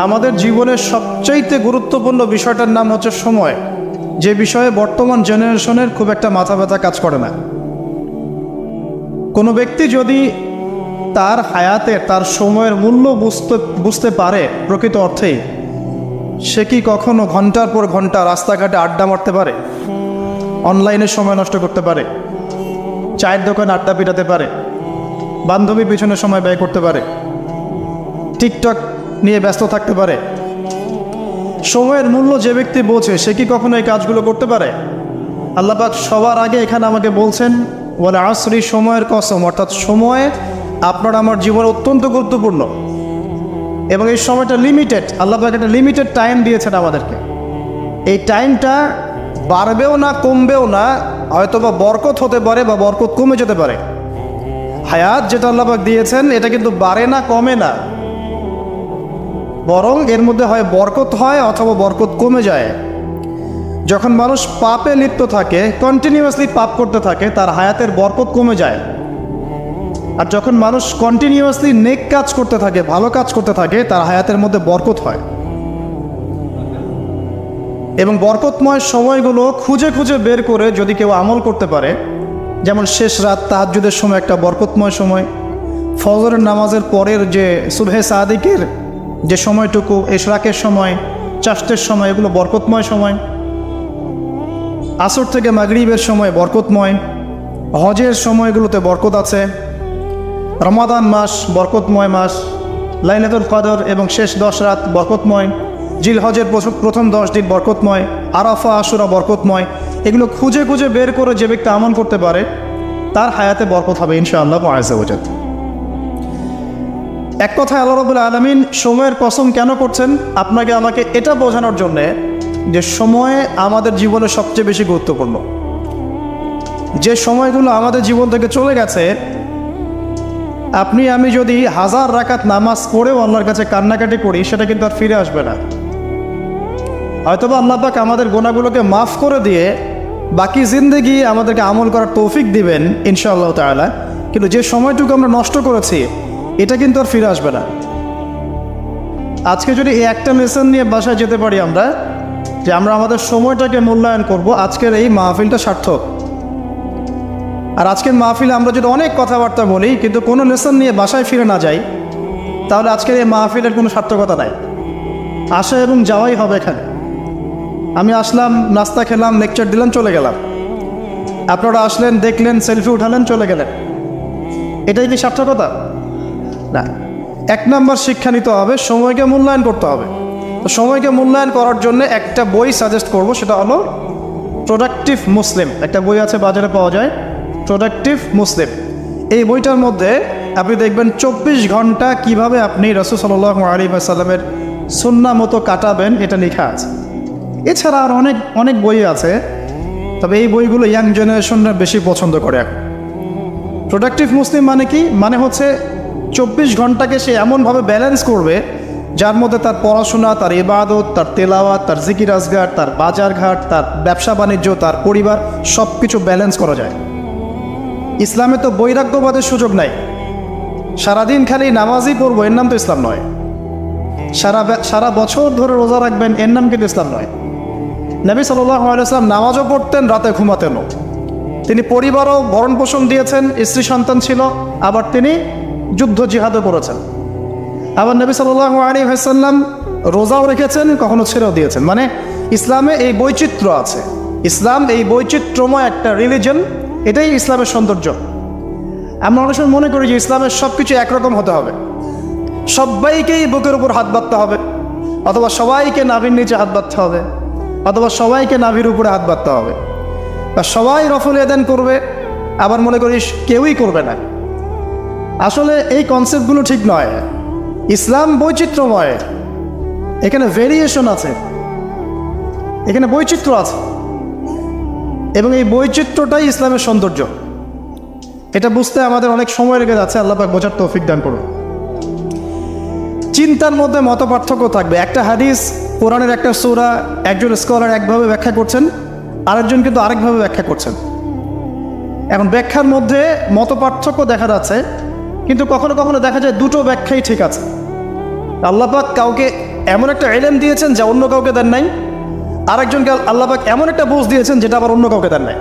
আমাদের জীবনের সবচাইতে গুরুত্বপূর্ণ বিষয়টার নাম হচ্ছে সময়, যে বিষয়ে বর্তমান জেনারেশনের খুব একটা মাথা ব্যথা কাজ করে না। কোনো ব্যক্তি যদি তার হায়াতে তার সময়ের মূল্য বুঝতে পারে প্রকৃত অর্থেই, সে কি কখনো ঘন্টার পর ঘন্টা রাস্তাঘাটে আড্ডা মারতে পারে, অনলাইনে সময় নষ্ট করতে পারে, চায়ের দোকানে আড্ডা পিটাতে পারে, বান্ধবীর পিছনে সময় ব্যয় করতে পারে, টিকটক নিয়ে ব্যস্ত থাকতে পারে? সময়ের মূল্য যে ব্যক্তি বোঝে সে কি কখনো এই কাজগুলো করতে পারে? আল্লাহ পাক সবার আগে এখানে আমাকে বলছেন ওয়াল আসরি, সময়ের কসম, অর্থাৎ সময় আপনার আমার জীবনে অত্যন্ত গুরুত্বপূর্ণ এবং এই সময়টা লিমিটেড। আল্লাহ পাক একটা লিমিটেড টাইম দিয়েছেন আমাদেরকে। এই টাইমটা বাড়বেও না কমবেও না, হয়তোবা বরকত হতে পারে বা বরকত কমে যেতে পারে। হায়াত যেটা আল্লাহ পাক দিয়েছেন এটা কিন্তু বাড়ে না কমে না, বরং এর মধ্যে হয় বরকত হয় অথবা বরকত কমে যায়। যখন মানুষ পাপে লিপ্ত থাকে, কন্টিনিউয়াসলি পাপ করতে থাকে, তার হায়াতের বরকত কমে যায়। আর যখন মানুষ কন্টিনিউয়াসলি নেক কাজ করতে থাকে, ভালো কাজ করতে থাকে, তার হায়াতের মধ্যে বরকত হয়। এবং বরকতময় সময়গুলো খুঁজে খুঁজে বের করে যদি কেউ আমল করতে পারে, যেমন শেষ রাত তাহাজ্জুদের সময় একটা বরকতময় সময়, ফজরের নামাজের পরের যে সুবহে সাদিকের যে সময়টুকু, ইশরাকের সময়, চাষতের সময়, এগুলো বরকতময় সময়। আসর থেকে মাগরিবের সময় বরকতময়, হজের সময়গুলোতে বরকত আছে, রমাদান মাস বরকতময় মাস, লাইলাতুল কদর এবং শেষ 10 রাত বরকতময়, জিলহজের প্রথম 10 দিন বরকতময়, আরাফা আশুরা বরকতময়। এগুলো খুঁজে খুঁজে বের করে যে ব্যক্তি আমল করতে পারে তার হায়াতে বরকত হবে ইনশাআল্লাহ আযজা ওয়া জাল। এক কথায় আল্লাহ রাব্বুল আলামিন সময়ের কসম কেন করছেন? আপনাকে আমাকে এটা বোঝানোর জন্যে যে সময় আমাদের জীবনে সবচেয়ে বেশি গুরুত্বপূর্ণ। যে সময়গুলো আমাদের জীবন থেকে চলে গেছে, আপনি আমি যদি 1000 রাকাত নামাজ পড়েও আল্লাহর কাছে কান্নাকাটি করি, সেটা কিন্তু আর ফিরে আসবে না। হয়তোবা আল্লাহ পাক আমাদের গুনাহগুলোকে মাফ করে দিয়ে বাকি জিন্দেগি আমাদেরকে আমল করার তৌফিক দিবেন ইনশাআল্লাহ তাআলা, কিন্তু যে সময়টুকু আমরা নষ্ট করেছি এটা কিন্তু আর ফিরে আসবে না। আজকে যদি এই একটা লেসন নিয়ে বাসায় যেতে পারি আমরা, যে আমরা আমাদের সময়টাকে মূল্যায়ন করব, আজকের এই মাহফিলটা সার্থক। আর আজকের মাহফিলে আমরা যদি অনেক কথাবার্তা বলি কিন্তু কোনো লেসন নিয়ে বাসায় ফিরে না যাই, তাহলে আজকের এই মাহফিলের কোনো সার্থকতা নাই। আসা এবং যাওয়াই হবে এখানে। আমি আসলাম, নাস্তা খেলাম, লেকচার দিলাম, চলে গেলাম। আপনারা আসলেন, দেখলেন, সেলফি উঠালেন, চলে গেলেন। এটাই কি সার্থকতা? না। 1 নম্বর শিক্ষা নিতে হবে, সময়কে মূল্যায়ন করতে হবে। তো সময়কে মূল্যায়ন করার জন্য একটা বই সাজেস্ট করব, সেটা হলো প্রোডাক্টিভ মুসলিম। একটা বই আছে, বাজারে পাওয়া যায়, প্রোডাক্টিভ মুসলিম। এই বইটার মধ্যে আপনি দেখবেন 24 ঘন্টা কিভাবে আপনি রাসূল সাল্লাল্লাহু আলাইহি ওয়াসাল্লামের সুন্নাহ মতো কাটাবেন, এটা লেখা আছে। এছাড়া আর অনেক বই আছে, তবে এই বইগুলো ইয়াং জেনারেশনরা বেশি পছন্দ করে এখন। প্রোডাক্টিভ মুসলিম মানে কি? মানে হচ্ছে 24 ঘন্টাকে সে এমনভাবে ব্যালেন্স করবে যার মধ্যে তার পড়াশোনা, তার ইবাদত, তার তেলাওয়াত, তার জিকির আজগার, তার বাজারঘাট, তার ব্যবসা বাণিজ্য, তার পরিবার, সব কিছু ব্যালেন্স করা যায়। ইসলামে তো বৈরাগ্যবাদের সুযোগ নাই। সারাদিন খালি নামাজই পড়বো, এর নাম তো ইসলাম নয়। সারা বছর ধরে রোজা রাখবেন, এর নাম কিন্তু ইসলাম নয়। নবী সাল্লাল্লাহু আলাইহি ওয়াসাল্লাম নামাজও পড়তেন, রাতে ঘুমাতেনও। তিনি পরিবারও ভরণ পোষণ দিয়েছেন, স্ত্রী সন্তান ছিল, আবার তিনি যুদ্ধ জিহাদও করেছেন। আবার নবী সাল্লাল্লাহু আলাইহি ওয়াসাল্লাম রোজাও রেখেছেন, কখনো ছেড়েও দিয়েছেন। মানে ইসলামে এই বৈচিত্র্য আছে। ইসলাম এই বৈচিত্র্যময় একটা রিলিজন, এটাই ইসলামের সৌন্দর্য। আমরা অনেক সময় মনে করি যে ইসলামের সব কিছু একরকম হতে হবে, সবাইকেই বুকের উপর হাত বাঁধতে হবে, অথবা সবাইকে নাভির নিচে হাত বাঁধতে হবে, অথবা সবাইকে নাভির উপরে হাত বাঁধতে হবে, বা সবাই রফুল ইয়াদান করবে, আবার মনে করিস কেউই করবে না। আসলে এই কনসেপ্টগুলো ঠিক নয়। ইসলাম বৈচিত্র্যময়, এখানে ভেরিয়েশন আছে, এখানে বৈচিত্র্য আছে, এবং এই বৈচিত্র্যটাই ইসলামের সৌন্দর্য। এটা বুঝতে আমাদের অনেক সময় লেগে যাচ্ছে। আল্লাহ পাক বোঝার তৌফিক দান করুন। চিন্তার মধ্যে মত পার্থক্য থাকবে। একটা হাদিস, কোরআনের একটা সূরা, একজন স্কলার একভাবে ব্যাখ্যা করছেন, আরেকজন কিন্তু আরেকভাবে ব্যাখ্যা করছেন। এখন ব্যাখ্যার মধ্যে মত পার্থক্য দেখা যাচ্ছে, কিন্তু কখনো কখনো দেখা যায় দুটো ব্যাখ্যাই ঠিক আছে। আল্লাহ পাক কাউকে এমন একটা ইলম দিয়েছেন যা অন্য কাউকে দেন নাই, আরেকজনকে আল্লাহ পাক এমন একটা বুঝ দিয়েছেন যেটা আবার অন্য কাউকে দেন নাই।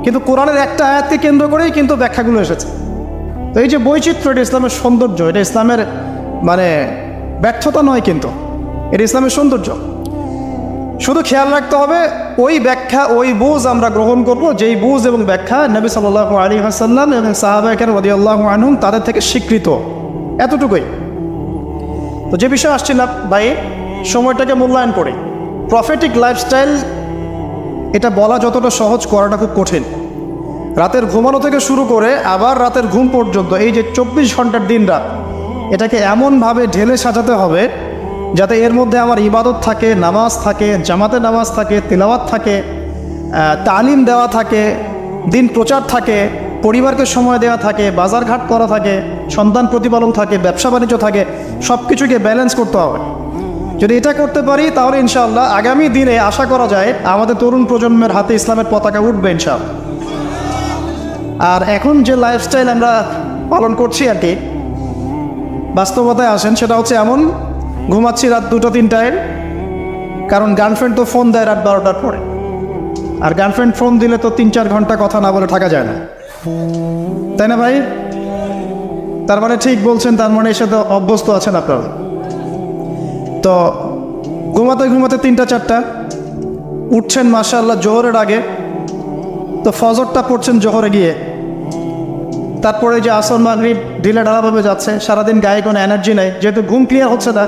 কিন্তু কোরআনের একটা আয়াতকে কেন্দ্র করেই কিন্তু ব্যাখ্যাগুলো এসেছে। তো এই যে বৈচিত্র্য, এটা ইসলামের সৌন্দর্য, এটা ইসলামের মানে ব্যর্থতা নয়, কিন্তু এটা ইসলামের সৌন্দর্য। শুধু খেয়াল রাখতে হবে ওই ব্যাখ্যা, ওই বুঝ আমরা গ্রহণ করব যেই বুঝ এবং ব্যাখ্যা নবী সাল্লাল্লাহু আলাইহি ওয়াসাল্লাম এবং সাহাবায়ে কেরাম রাদিয়াল্লাহু আনহুম তাদের থেকে স্বীকৃত, এতটুকুই। তো যে বিষয়ে আসছিলাম ভাই, সময়টাকে মূল্যায়ন করি। প্রফেটিক লাইফস্টাইল এটা বলা যতটা সহজ, করাটা খুব কঠিন। রাতের ঘুমানো থেকে শুরু করে আবার রাতের ঘুম পর্যন্ত এই যে 24 ঘন্টার দিন রাত, এটাকে এমনভাবে ঢেলে সাজাতে হবে যাতে এর মধ্যে আমার ইবাদত থাকে, নামাজ থাকে, জামাতে নামাজ থাকে, তিলাওয়াত থাকে, তালিম দেওয়া থাকে, দিন প্রচার থাকে, পরিবারকে সময় দেওয়া থাকে, বাজারঘাট করা থাকে, সন্তান প্রতিপালন থাকে, ব্যবসা বাণিজ্য থাকে, সব কিছুকে ব্যালেন্স করতে হবে। যদি এটা করতে পারি তাহলে ইনশাআল্লাহ আগামী দিনে আশা করা যায় আমাদের তরুণ প্রজন্মের হাতে ইসলামের পতাকা উঠবে ইনশাআল্লাহ। আর এখন যে লাইফস্টাইল আমরা পালন করছি আর কি, বাস্তবতায় আসেন সেটা হচ্ছে এমন, ঘুমাচ্ছি রাত 2-3টায়, কারণ গার্লফ্রেন্ড তো ফোন দেয় রাত 12টার পরে, আর গার্লফ্রেন্ড ফোন দিলে তো 3-4 ঘন্টা কথা না বলে থাকা যায় না, তাই না ভাই? তার মানে ঠিক বলছেন, তার মানে এর সাথে অভ্যস্ত আছেন আপনারা। তো ঘুমাতে ঘুমাতে 3টা-4টা উঠছেন মাশাআল্লাহ জোহরের আগে, তো ফজরটা পড়ছেন জোহরে গিয়ে, তারপরে যে আসর মাগরিব ঢিলে ঢালাভাবে যাচ্ছে, সারাদিন গায়ে কোনো এনার্জি নাই, যেহেতু ঘুম ক্লিয়ার হচ্ছে না,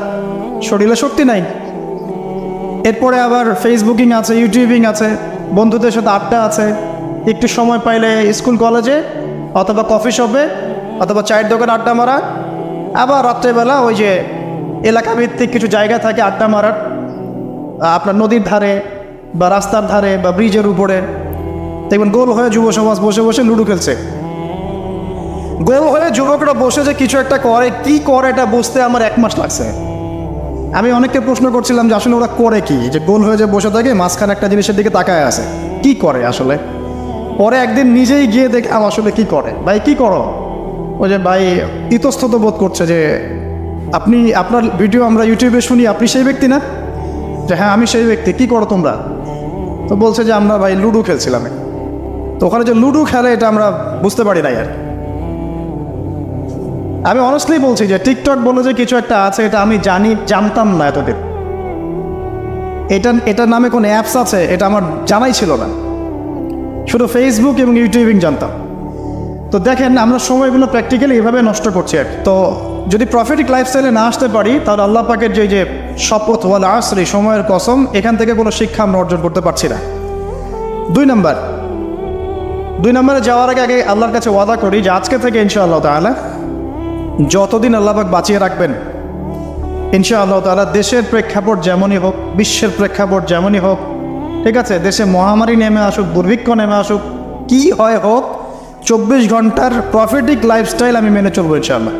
শরীরে শক্তি নাই। এরপরে আবার ফেসবুকিং আছে, ইউটিউবিং আছে, বন্ধুদের সাথে আড্ডা আছে, একটু সময় পাইলে স্কুল কলেজে অথবা কফি শপে অথবা চায়ের দোকানে আড্ডা মারা, আবার রাত্রেবেলা ওই যে এলাকা ভিত্তিক কিছু জায়গা থাকে আড্ডা মারার, আপনার নদীর ধারে বা রাস্তার ধারে বা ব্রিজের উপরে দেখবেন গোল হয়ে যুব সমাজ বসে বসে লুডো খেলছে। গোল হয়ে যুবকরা বসে যে কিছু একটা করে, কি করে এটা বুঝতে আমার 1 মাস লাগছে। আমি অনেককে প্রশ্ন করছিলাম যে আসলে ওরা করে কি, যে গোল হয়ে যে বসে থাকে মাঝখানে একটা জিনিসের দিকে তাকায় আছে, কি করে আসলে। পরে একদিন নিজেই গিয়ে দেখলাম আসলে কি করে। ভাই কি করো? ওই যে ভাই ইতস্তত বোধ করছে যে আপনি, আপনার ভিডিও আমরা ইউটিউবে শুনি, আপনি সেই ব্যক্তি না? যে হ্যাঁ আমি সেই ব্যক্তি। কি করো তোমরা? তো বলছে যে আমরা ভাই লুডো খেলছিলাম। তো ওখানে যে লুডো খেলে এটা আমরা বুঝতে পারি নাই আর। আমি অনেস্টলি বলছি যে টিকটক বলে যে কিছু একটা আছে, এটা আমি জানতাম না এতদিন। এটার নামে কোনো অ্যাপস আছে এটা আমার জানাই ছিল না, শুধু ফেসবুক এবং ইউটিউবিং জানতাম। তো দেখেন আমরা সময়গুলো প্র্যাকটিক্যালি এভাবে নষ্ট করছি আর। তো যদি প্রফেটিক লাইফস্টাইলে না আসতে পারি তাহলে আল্লাহ পাকের যে শপথ ওয়াল আসরি, সময়ের কসম, এখান থেকে কোনো শিক্ষা আমরা অর্জন করতে পারছি না। 2 নম্বরে যাওয়ার আগে আল্লাহর কাছে ওয়াদা করি যে আজকে থেকে ইনশাআল্লাহ তাআলা যতদিন আল্লাহ পাক বাঁচিয়ে রাখবেন, ইনশাআল্লাহ তাআলা দেশের প্রেক্ষাপট যেমনই হোক, বিশ্বের প্রেক্ষাপট যেমনই হোক, ঠিক আছে, দেশে মহামারী নেমে আসুক, দুর্ভিক্ষ নেমে আসুক, কি হয় হোক, 24 ঘন্টার প্রফেটিক লাইফস্টাইল আমি মেনে চলবো ইনশাআল্লাহ।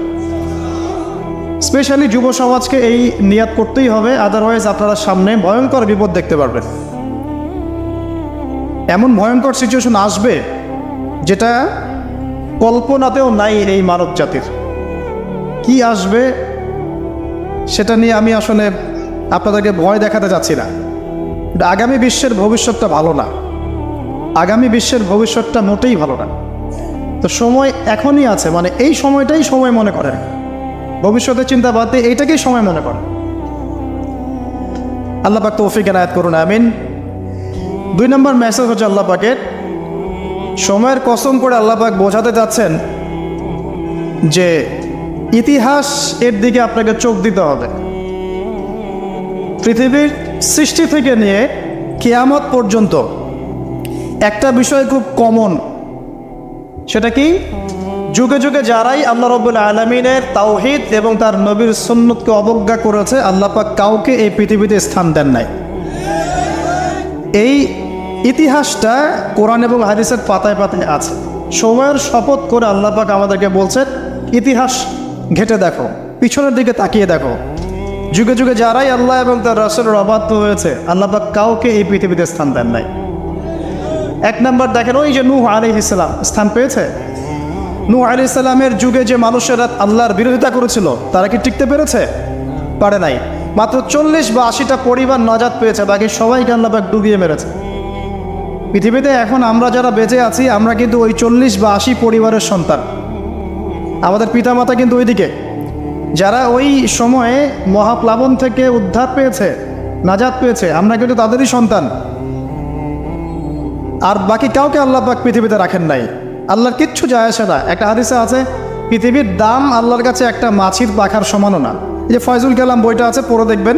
স্পেশালি যুব সমাজকে এই নিয়াত করতেই হবে, আদারওয়াইজ আপনারা সামনে ভয়ঙ্কর বিপদ দেখতে পারবেন। এমন ভয়ঙ্কর সিচুয়েশন আসবে যেটা কল্পনাতেও নাই এই মানব জাতির। কি আসবে সেটা নিয়ে আমি আসলে আপনাদেরকে ভয় দেখাতে যাচ্ছি না। আগামী বিশ্বের ভবিষ্যৎটা ভালো না, আগামী বিশ্বের ভবিষ্যৎটা মোটেই ভালো না। তো সময় এখনই আছে, মানে এই সময়টাই সময় মনে করেন, ভবিষ্যতের চিন্তা বাদ দিয়ে এইটাকেই সময় মনে করেন। আল্লাহ পাক তৌফিক এনায়েত করুন, আমিন। 2 নম্বর মেসেজ হচ্ছে আল্লাহ পাকের, সময়ের কসম করে আল্লাহ পাক বোঝাতে যাচ্ছেন যে ইতিহাস এর দিকে আপনাকে চোখ দিতে হবে। পৃথিবীর সৃষ্টি থেকে নিয়ে কিয়ামত পর্যন্ত একটা বিষয় খুব কমন, সেটা কি? যুগে যুগে যারাই আল্লাহ রাব্বুল আলামিনের তাওহীদ এবং তার নবীর সুন্নতকে অবজ্ঞা করেছে, আল্লাহ পাক কাউকে এই পৃথিবীতে স্থান দেন নাই। এই ইতিহাসটা কোরআন এবং হাদিসের পাতায় পাতায় আছে। সময়ের শপথ করে আল্লাহ পাক আমাদেরকে বলছেন ইতিহাস ঘেটে দেখো, পিছনের দিকে তাকিয়ে দেখো, যুগে যুগে যারাই আল্লাহ এবং তার রাসূলের অবাধ্য হয়েছে, আল্লাহ পাক কাউকে এই পৃথিবীতে স্থান দেন নাই। 1 নম্বর দেখেন, ওই যে নূহ আলাইহিস সালাম স্থান পেয়েছে। নূহ আলাইহিস সালামের যুগে যে মানুষেরা আল্লাহর বিরোধিতা করেছিল তারা কি টিকতে পেরেছে? পারে নাই। মাত্র 40 বা 80টা পরিবার নাজাত পেয়েছে, বাকি সবাইকে আল্লাহ পাক ডুবিয়ে মেরেছে। পৃথিবীতে এখন আমরা যারা বেঁচে আছি, আমরা কিন্তু ওই 40 বা 80 পরিবারের সন্তান। আমাদের পিতামাতা কিন্তু ওইদিকে, যারা ওই সময়ে মহাপ্লাবন থেকে উদ্ধার পেয়েছে, নাজাত পেয়েছে, আমরা কিন্তু তাদেরই সন্তান। আর বাকি কাউকে আল্লাহ পাক পৃথিবীতে রাখেন নাই। আল্লাহর কিচ্ছু যায় আসে না। একটা হাদিসে আছে, পৃথিবীর দাম আল্লাহর কাছে একটা মাছির পাখার সমানও না। এই যে ফয়জুল কালাম বইটা আছে, পড়ে দেখবেন।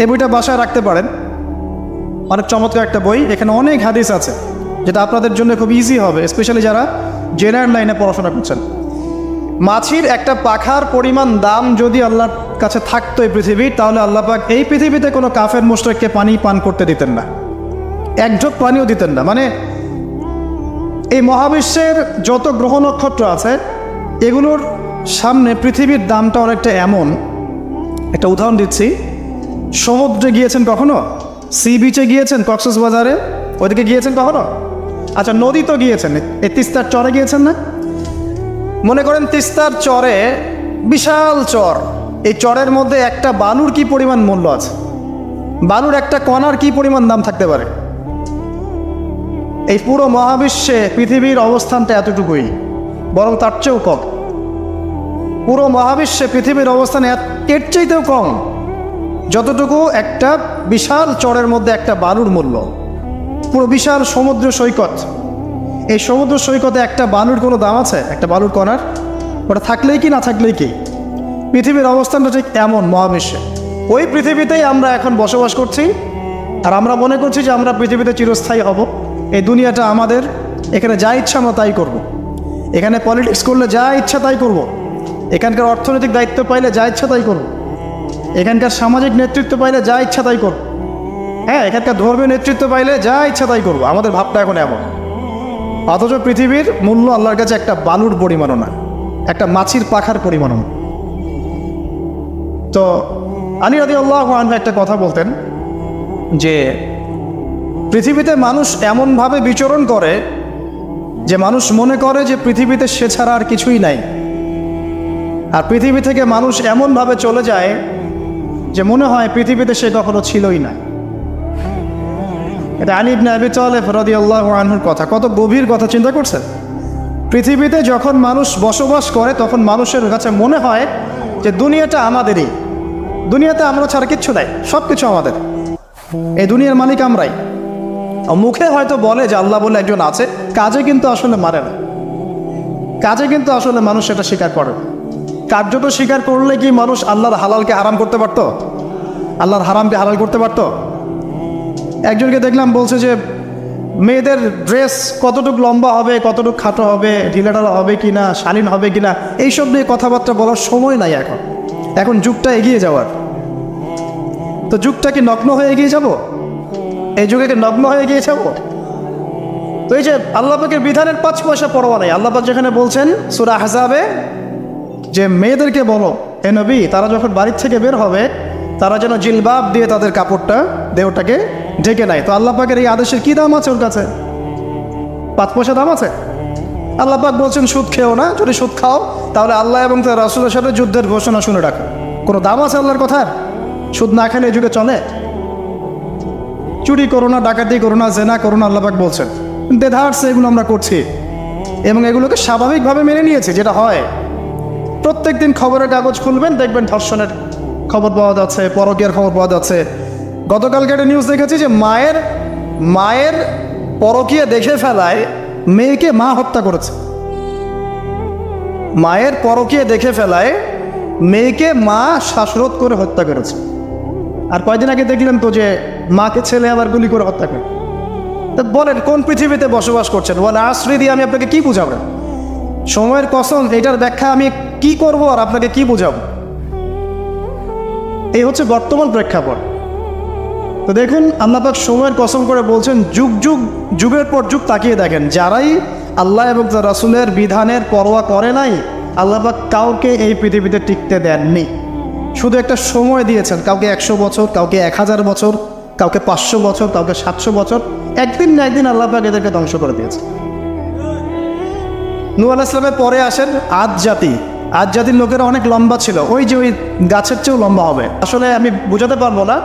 এই বইটা বাসায় রাখতে পারেন, অনেক চমৎকার একটা বই। এখানে অনেক হাদিস আছে যেটা আপনাদের জন্য খুব ইজি হবে, স্পেশালি যারা জেনারেল লাইনে পড়াশোনা করছেন। মাছির একটা পাখার পরিমাণ দাম যদি আল্লাহর কাছে থাকতো এই পৃথিবীর, তাহলে আল্লাহ পাক এই পৃথিবীতে কোনো কাফের মুশরিককে পানি পান করতে দিতেন না, এক ঢোক পানিও দিতেন না। মানে এই মহাবিশ্বের যত গ্রহ নক্ষত্র আছে, এগুলোর সামনে পৃথিবীর দামটা অনেকটা এমন। একটা উদাহরণ দিচ্ছি, সমুদ্রে গিয়েছেন কখনো? সি বিচে গিয়েছেন? কক্সবাজারে ওইদিকে গিয়েছেন কখনো? আচ্ছা, নদী তো গিয়েছেন, এই তিস্তার চরে গিয়েছেন না? মনে করেন তিস্তার চরে বিশাল চর, এই চরের মধ্যে একটা বালুর কি পরিমাণ মূল্য আছে? বালুর একটা কণার কি পরিমাণ দাম থাকতে পারে? এই পুরো মহাবিশ্বে পৃথিবীর অবস্থানটা এতটুকুই, বরং তার চেয়েও কম। পুরো মহাবিশ্বে পৃথিবীর অবস্থান এর চাইতেও কম, যতটুকু একটা বিশাল চরের মধ্যে একটা বালুর মূল্য। পুরো বিশাল সমুদ্র সৈকত, এই সমুদ্র সৈকতে একটা বালুর কোনো দাম আছে? একটা বালুর কণার? ওটা থাকলেই কি না থাকলেই কি? পৃথিবীর অবস্থানটা ঠিক এমন মহাবিশ্বে। ওই পৃথিবীতেই আমরা এখন বসবাস করছি, আর আমরা মনে করছি যে আমরা পৃথিবীতে চিরস্থায়ী হব। এই দুনিয়াটা আমাদের, এখানে যা ইচ্ছা আমরা তাই করব। এখানে পলিটিক্স করলে যা ইচ্ছা তাই করব। এখানকার অর্থনৈতিক দায়িত্ব পাইলে যা ইচ্ছা তাই করব। এখানকার সামাজিক নেতৃত্ব পাইলে যা ইচ্ছা তাই করব। হ্যাঁ, এখানকার ধর্মীয় নেতৃত্ব পাইলে যা ইচ্ছা তাই করব। আমাদের ভাবটা এখন এমন। অথচ পৃথিবীর মূল্য আল্লাহর কাছে একটা বালুর পরিমাণও না, একটা মাছির পাখার পরিমাণও না। তো আলী রাদিয়াল্লাহু আনহু একটা কথা বলতেন যে পৃথিবীতে মানুষ এমনভাবে বিচরণ করে যে মানুষ মনে করে যে পৃথিবীতে সে ছাড়া আর কিছুই নাই, আর পৃথিবী থেকে মানুষ এমনভাবে চলে যায় যে মনে হয় পৃথিবীতে সে কখনো ছিলই না। এটা আলী ইবনে আবি তালেব রাদিয়াল্লাহু আনহুর কথা। কত গভীর কথা চিন্তা করছেন? পৃথিবীতে যখন মানুষ বসবাস করে, তখন মানুষের কাছে মনে হয় যে দুনিয়াটা আমাদেরই, দুনিয়াতে আমরা ছাড়া কিচ্ছু নাই, সব কিছু আমাদের, এই দুনিয়ার মালিক আমরাই। মুখে হয়তো বলে যে আল্লাহ বলে একজন আছে, কাজে কিন্তু আসলে মানে না। কাজে কিন্তু আসলে মানুষ সেটা স্বীকার করে না। কার্যত স্বীকার করলে কি মানুষ আল্লাহর হালালকে হারাম করতে পারতো? আল্লাহর হারামকে হালাল করতে পারতো? একজনকে দেখলাম বলছে যে মেয়েদের ড্রেস কতটুকু লম্বা হবে, কতটুকু খাটো হবে, ঢিলাঢালা হবে কিনা, শালীন হবে কিনা, এইসব নিয়ে কথাবার্তা বলার সময় নাই এখন। এখন যুগটা এগিয়ে যাওয়ার। তো যুগটা কি নগ্ন হয়ে এগিয়ে যাব? এই যুগে কি নগ্ন হয়ে এগিয়ে যাব? তো এই যে আল্লাহ পাকের বিধানের 5 পয়সা পরোয়া নেই। আল্লাহ পাক যেখানে বলছেন সূরা আহজাবে যে মেয়েদেরকে বলো হে নবী, তারা যখন বাড়ির থেকে বের হবে তারা যেন জিলবাব দিয়ে তাদের কাপড়টা, দেহটাকে ঢেকে নেয়। তো আল্লাহ পাকের এই আদেশের কি দাম আছে ওর কাছে? 5 পয়সা দাম আছে? আল্লাহ পাক বলছেন সুদ খেও না, যদি সুদ খাও তাহলে আল্লাহ এবং তার রাসূলের সাথে যুদ্ধের ঘোষণা শুনে রাখো। কোনো দাম আছে আল্লাহর কথার? সুদ না খেলে এই যুগে চলে? চুরি করো না, ডাকাতি করো না, জেনা করো না, আল্লাহ পাক বলছেন। দেধারসে এগুলো আমরা করছি এবং এগুলোকে স্বাভাবিকভাবে মেনে নিয়েছি, যেটা হয়। প্রত্যেক দিন খবরের কাগজ খুলবেন, দেখবেন ধর্ষণের খবর পাওয়া যাচ্ছে, পরকীয়ার খবর পাওয়া যাচ্ছে। গতকালকে একটা নিউজ দেখেছি যে মায়ের পরকীয়া দেখে ফেলায় মেয়েকে মা হত্যা করেছে। মায়ের পরকীয়া দেখে ফেলায় মেয়েকে মা শ্বাসরোধ করে হত্যা করেছে। আর কয়দিন আগে দেখলেন তো যে মাকে ছেলে আবার গুলি করে হত্যা করে। তা বলেন কোন পৃথিবীতে বসবাস করছেন? ওয়াল আসরি দিয়ে আমি আপনাকে কি বুঝাবো? সময়ের কসম, এটার ব্যাখ্যা আমি কি করব আর আপনাকে কি বুঝাবো? এই হচ্ছে বর্তমান প্রেক্ষাপট। তো দেখুন আল্লাহ পাক সময়ের কসম করে বলছেন, যুগের পর যুগ তাকিয়ে দেখেন, যারাই আল্লাহ এবং তার রাসূলের বিধানের পরোয়া করে নাই, আল্লাহ পাক কাউকে এই পৃথিবীতে টিকতে দেননি। শুধু একটা সময় দিয়েছেন, কাউকে 100 বছর, কাউকে 1000 বছর, কাউকে 500 বছর, কাউকে 700 বছর। একদিন না একদিন আল্লাহ পাক এদেরকে ধ্বংস করে দিয়েছে। নূহ আলাইহিস সালামের পরে আসেন আদ জাতি। আজ জাতির লোকেরা অনেক লম্বা ছিল, ওই যে ওই গাছের চেয়েও লম্বা হবে। আসলে আমি বোঝাতে পারবো না।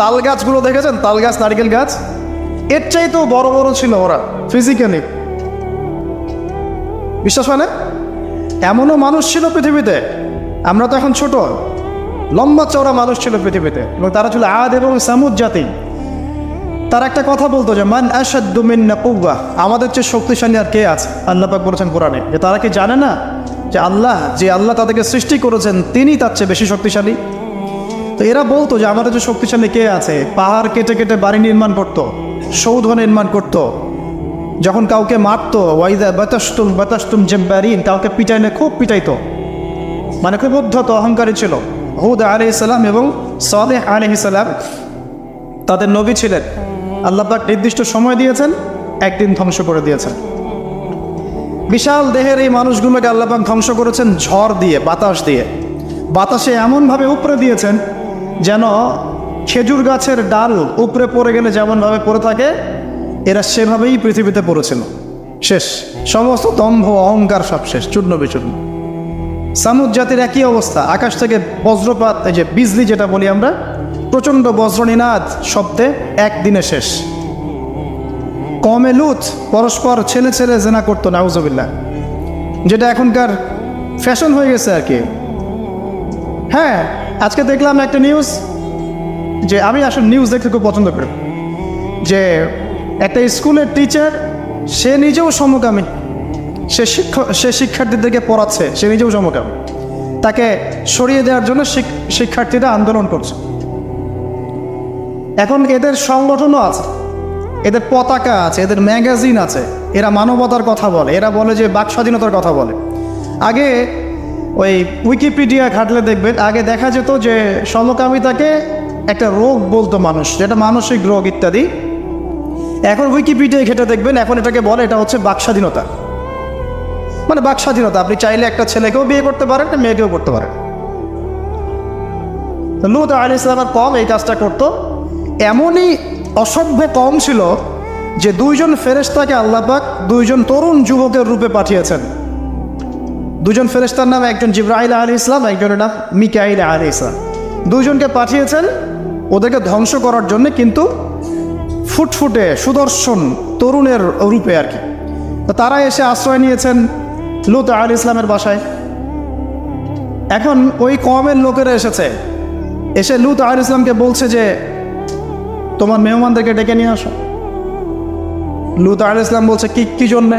তাল গাছগুলো দেখেছেন, তাল গাছ, নারকেল গাছ, এর চাইতেও বড় বড় ছিল ওরা ফিজিক্যালি। বিশ্বাস হয় না? এমনও মানুষ ছিল পৃথিবীতে, আমরা তো এখন ছোট, লম্বা চওড়া মানুষ ছিল পৃথিবীতে, এবং তারা ছিল আদ এবং সামুদ জাতি। তারা একটা কথা বলতো যে মান আশাদ্দু মিন্না কুওয়া, আমাদের চেয়ে শক্তিশালী আর কে আছে? আল্লাহ পাক বলেছেন কোরআনে যে তারা কি জানে না যে আল্লাহ তাদেরকে সৃষ্টি করেছেন তিনি তার চেয়ে বেশি শক্তিশালী? তো এরা বলতো যে আমাদের চেয়ে শক্তিশালী কে আছে? পাহাড় কেটে কেটে বাড়ি নির্মাণ করতো, সৌধ নির্মাণ করতো, যখন কাউকে মারতো ওয়াইদা বাতাসতুম জাব্বারিন, কাউকে পিটাইলে খুব পিটাইতো, মানে খুব উদ্ধত অহংকারী ছিল। হুদ আলাইহিস সালাম এবং সালেহ আলাইহিস সালাম তাদের নবী ছিলেন। আল্লাহ পাক নির্দিষ্ট সময় দিয়েছেন, একদিন ধ্বংস করে দিয়েছেন। বিশাল দেহের এই মানুষগুলোকে আল্লাহ পাক ধ্বংস করেছেন ঝড় দিয়ে, বাতাস দিয়ে। বাতাসে এমনভাবে উপরে দিয়েছেন যেন খেজুর গাছের ডাল উপরে পড়ে গেলে যেমনভাবে পড়ে থাকে, এরা সেভাবেই পৃথিবীতে পড়েছিল। শেষ, সমস্ত দম্ভ অহংকার সব শেষ, চূর্ণ বিচূর্ণ। সামুদ জাতির একই অবস্থা, আকাশ থেকে বজ্রপাত, এই যে বিজলি যেটা বলি আমরা, প্রচণ্ড বজ্রনিনাদ শব্দে একদিনে শেষ। কমে লুত পরস্পর ছেলে ছেলে জেনা করতো, নাউজুবিল্লাহ, যেটা এখনকার ফ্যাশন হয়ে গেছে আর কি। হ্যাঁ, আজকে দেখলাম একটা নিউজ, যে আমি আসলে নিউজ দেখতে খুব পছন্দ করি, যে একটা স্কুলের টিচার, সে নিজেও সমকামী, সে শিক্ষার্থীদেরকে পড়াচ্ছে, সে নিজেও সমকামী, তাকে সরিয়ে দেওয়ার জন্য শিক্ষার্থীরা আন্দোলন করছে। এখন এদের সংগঠনও আছে, এদের পতাকা আছে, এদের ম্যাগাজিন আছে, এরা মানবতার কথা বলে, এরা বলে যে বাক স্বাধীনতার কথা বলে। আগে ওই উইকিপিডিয়া ঘাটলে দেখবেন, আগে দেখা যেত যে সমকামিতাকে একটা রোগ বলতো মানুষ, যেটা মানসিক রোগ ইত্যাদি। এখন উইকিপিডিয়ায় ঘেটে দেখবেন, এখন এটাকে বলে এটা হচ্ছে বাক স্বাধীনতা। মানে বাক স্বাধীনতা, আপনি চাইলে একটা ছেলেকেও বিয়ে করতে পারেন, একটা মেয়েকেও করতে পারেন। লূত আলাইহিস সালামের কওম এই কাজটা করতো। এমনই অসভ্য কওম ছিল যে দুইজন ফেরেশতাকে আল্লাহ পাক দুইজন তরুণ যুবকের রূপে পাঠিয়েছেন। দুজন ফেরেশতার নাম, একজন জিবরাইল আলাইহিস সালাম, একজনের নাম মিকাইল আলাইহিস সালাম। দুইজনকে পাঠিয়েছেন ওদেরকে ধ্বংস করার জন্য, কিন্তু ফুটফুটে সুদর্শন তরুণের রূপে আর কি। তো তারা এসে আশ্রয় নিয়েছেন লূত আলাইহিস সালামের বাসায়। এখন ওই কওমের লোকেরা এসে লূত আলাইহিস সালামকে বলছে যে তোমার মেহমানদেরকে ডেকে নিয়ে আসো। লূত আলাইহিস সালাম বলছে কি জন্যে?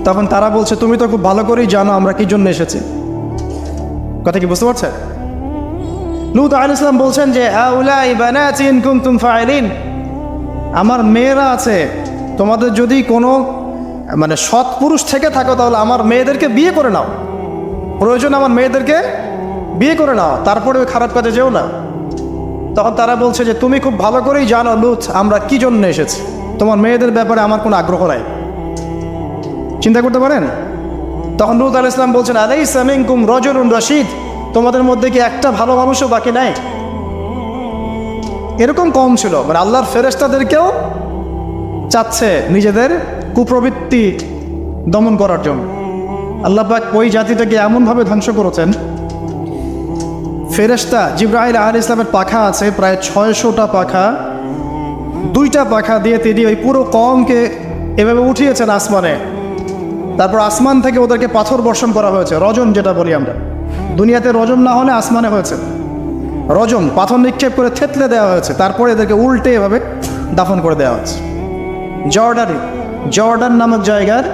তখন তারা বলছে তুমি তো খুব ভালো করেই জানো আমরা কি জন্য এসেছি। কথা কি বুঝতে পারছেন? লূত আলাইহিস সালাম বলছেন যে আউলাই বানাতি ইন কুনতুম ফাইলিন, আমার মেয়েরা আছে, তোমাদের যদি কোনো মানে সৎ পুরুষ থেকে থাকো তাহলে আমার মেয়েদেরকে বিয়ে করে নাও, প্রয়োজন আমার মেয়েদেরকে বিয়ে করে নাও, তারপরে ওই খারাপ কাজে যেও না। তখন তারা বলছে যে তুমি খুব ভালো করেই জানো লূত আমরা কি জন্য এসেছি, তোমার মেয়েদের ব্যাপারে আমার কোনো আগ্রহ নাই। চিন্তা করতে পারেন? তখন লূত আলাইহিস সালাম বলছেন আলাইসা মিনকুম রাজুলুন রাশীদ, তোমাদের মধ্যে কি একটা ভালো মানুষও বাকি নাই? এরকম কম ছিল, মানে আল্লাহর ফেরেশতাদেরকেও চাচ্ছে নিজেদের কুপ্রবৃত্তি দমন করার জন্য। আল্লাহ পাক ওই জাতিটাকে এমনভাবে ধ্বংস করেছেন। ফেরেশতা জিবরাইল আলাইহিস সালামের পাখা আছে প্রায় 600টা পাখা, 2টা পাখা দিয়ে তিনি ওই পুরো কওমকে এভাবে উঠিয়েছেন আসমানে। তারপর আসমান থেকে ওদেরকে পাথর বর্ষণ করা হয়েছে, রজম যেটা বলি আমরা। দুনিয়াতে রজম না হলে আসমানে হয়েছে রজম, পাথর নিক্ষেপ করে থেতলে দেওয়া হয়েছে, তারপরে এদেরকে উল্টে এভাবে দাফন করে দেওয়া হয়েছে। জর্ডান নামক জায়গার